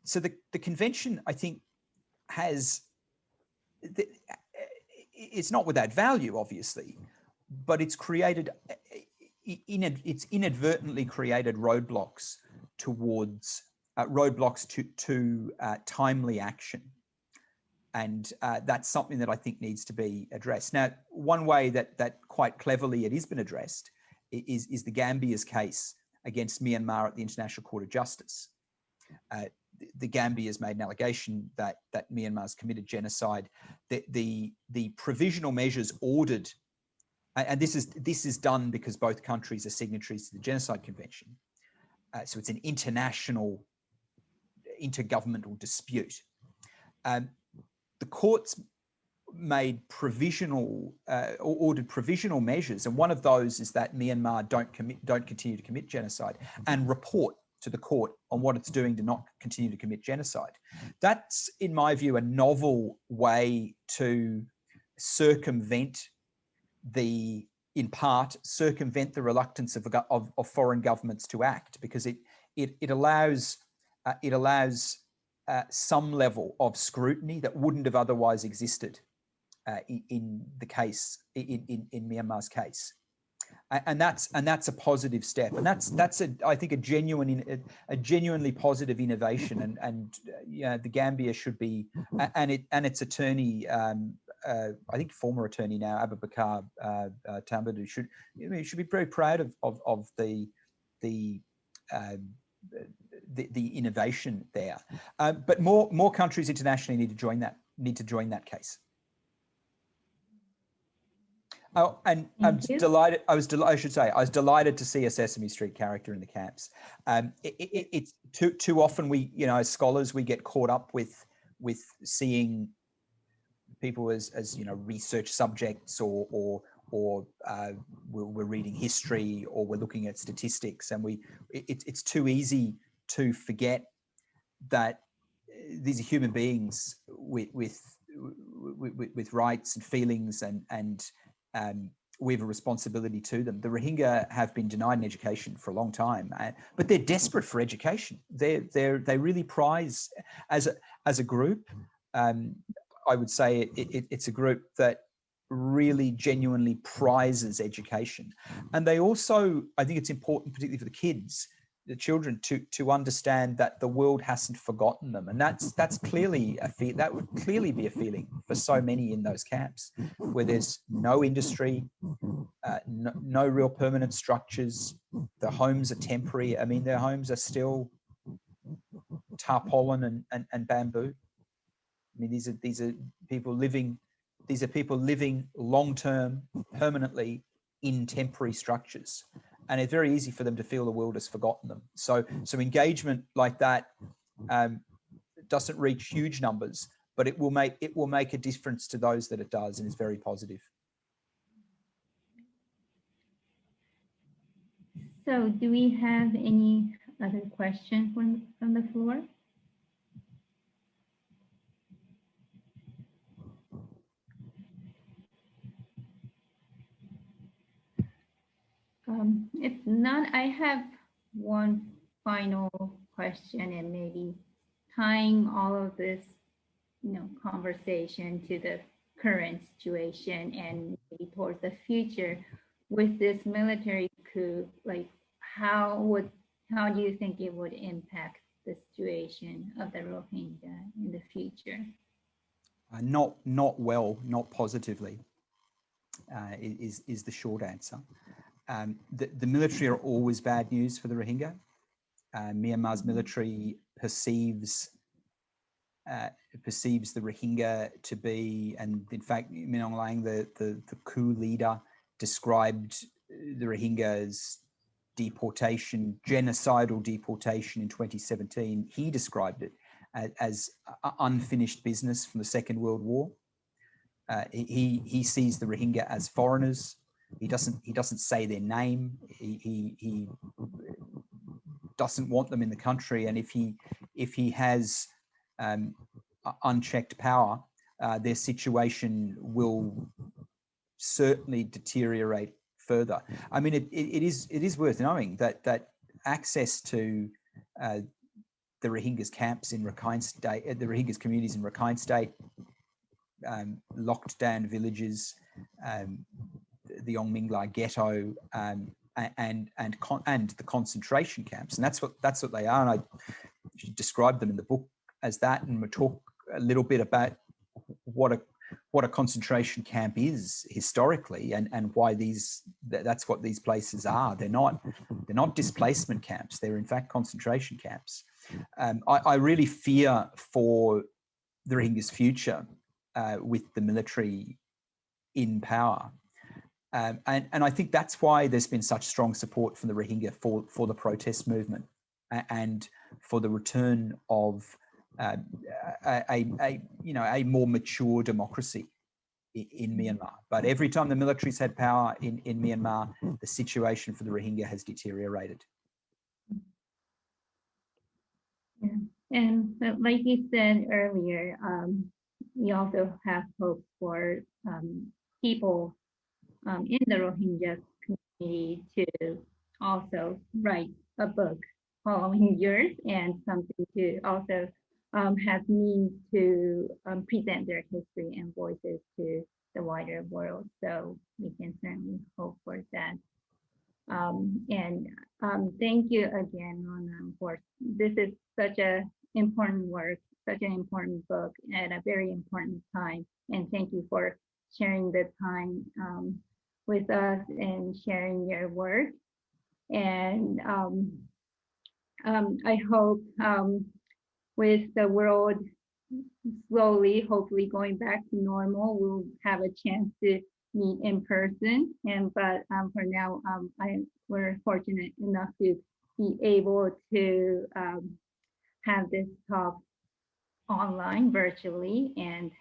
so the convention, I think, has it's not without value, obviously, but it's created it's inadvertently created roadblocks towards to timely action. And that's something that I think needs to be addressed. Now, one way that quite cleverly it has been addressed is the Gambia's case against Myanmar at the International Court of Justice. The Gambia has made an allegation that Myanmar's committed genocide. The provisional measures ordered, and this is done because both countries are signatories to the Genocide Convention. So it's an international, intergovernmental dispute. The courts made ordered provisional measures, and one of those is that Myanmar don't continue to commit genocide and report to the court on what it's doing to not continue to commit genocide. That's, in my view, a novel way to circumvent the reluctance of foreign governments to act, because it allows some level of scrutiny that wouldn't have otherwise existed in the case in Myanmar's case, and that's a positive step, and that's I think a genuinely positive innovation, and the Gambia should be, and its attorney, I think former attorney now, Abubakar Tambadou, should be very proud of the innovation there. But more countries internationally need to join that case. Oh, and I was delighted to see a Sesame Street character in the camps. It's too often we, as scholars, we get caught up with seeing people as research subjects, or we're reading history, or we're looking at statistics, and it's too easy to forget that these are human beings with rights and feelings, and we have a responsibility to them. The Rohingya have been denied an education for a long time, but they're desperate for education. They really prize, as a group. I would say it's a group that really genuinely prizes education, and they also, I think it's important, particularly for the children, to understand that the world hasn't forgotten them, and that's clearly that would clearly be a feeling for so many in those camps, where there's no industry, no real permanent structures. The homes are temporary. I mean, their homes are still tarpaulin and bamboo. I mean, these are people living long-term, permanently in temporary structures. And it's very easy for them to feel the world has forgotten them. So engagement like that doesn't reach huge numbers, but it will make a difference to those that it does, and it's very positive. So do we have any other questions from the floor? If not, I have one final question, and maybe tying all of this, conversation to the current situation and maybe towards the future with this military coup. Like, how do you think it would impact the situation of the Rohingya in the future? Not well, not positively, is the short answer. The military are always bad news for the Rohingya. Myanmar's military perceives the Rohingya to be, and in fact, Min Aung Hlaing, the coup leader, described the Rohingya as deportation, genocidal deportation in 2017. He described it as unfinished business from the Second World War. He sees the Rohingya as foreigners. He doesn't say their name. He doesn't want them in the country, and if he has unchecked power, their situation will certainly deteriorate further. I mean, it is worth knowing that access to the Rohingya's camps in Rakhine State, the Rohingya's communities in Rakhine State, locked down villages, the Aung Mingla ghetto, and the concentration camps, and that's what they are. And I describe them in the book as that, and we'll talk a little bit about what a concentration camp is historically, and why that's what these places are. They're not displacement camps. They're in fact concentration camps. I really fear for the Rohingya's future with the military in power. And I think that's why there's been such strong support from the Rohingya for the protest movement and for the return of a more mature democracy in Myanmar. But every time the military's had power in Myanmar, the situation for the Rohingya has deteriorated. Yeah. And like you said earlier, we also have hope for people in the Rohingya community to also write a book following yours, and something to also have means to present their history and voices to the wider world. So we can certainly hope for that. Thank you again, Ronan, for this is such an important work, such an important book at a very important time. And thank you for sharing the time with us and sharing your work. And I hope with the world slowly, hopefully going back to normal, we'll have a chance to meet in person. But for now, we're fortunate enough to be able to have this talk online, virtually, and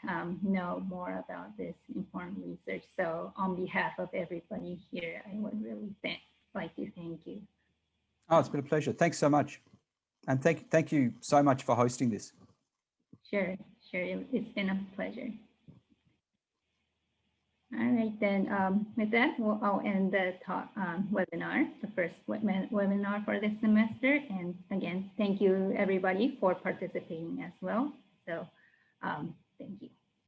know more about this important research. So on behalf of everybody here, I would really like to thank you. Oh, it's been a pleasure. Thanks so much. And thank you so much for hosting this. Sure. It's been a pleasure. All right, then with that, I'll end the talk, webinar, the first webinar for this semester. And again, thank you everybody for participating as well. So thank you.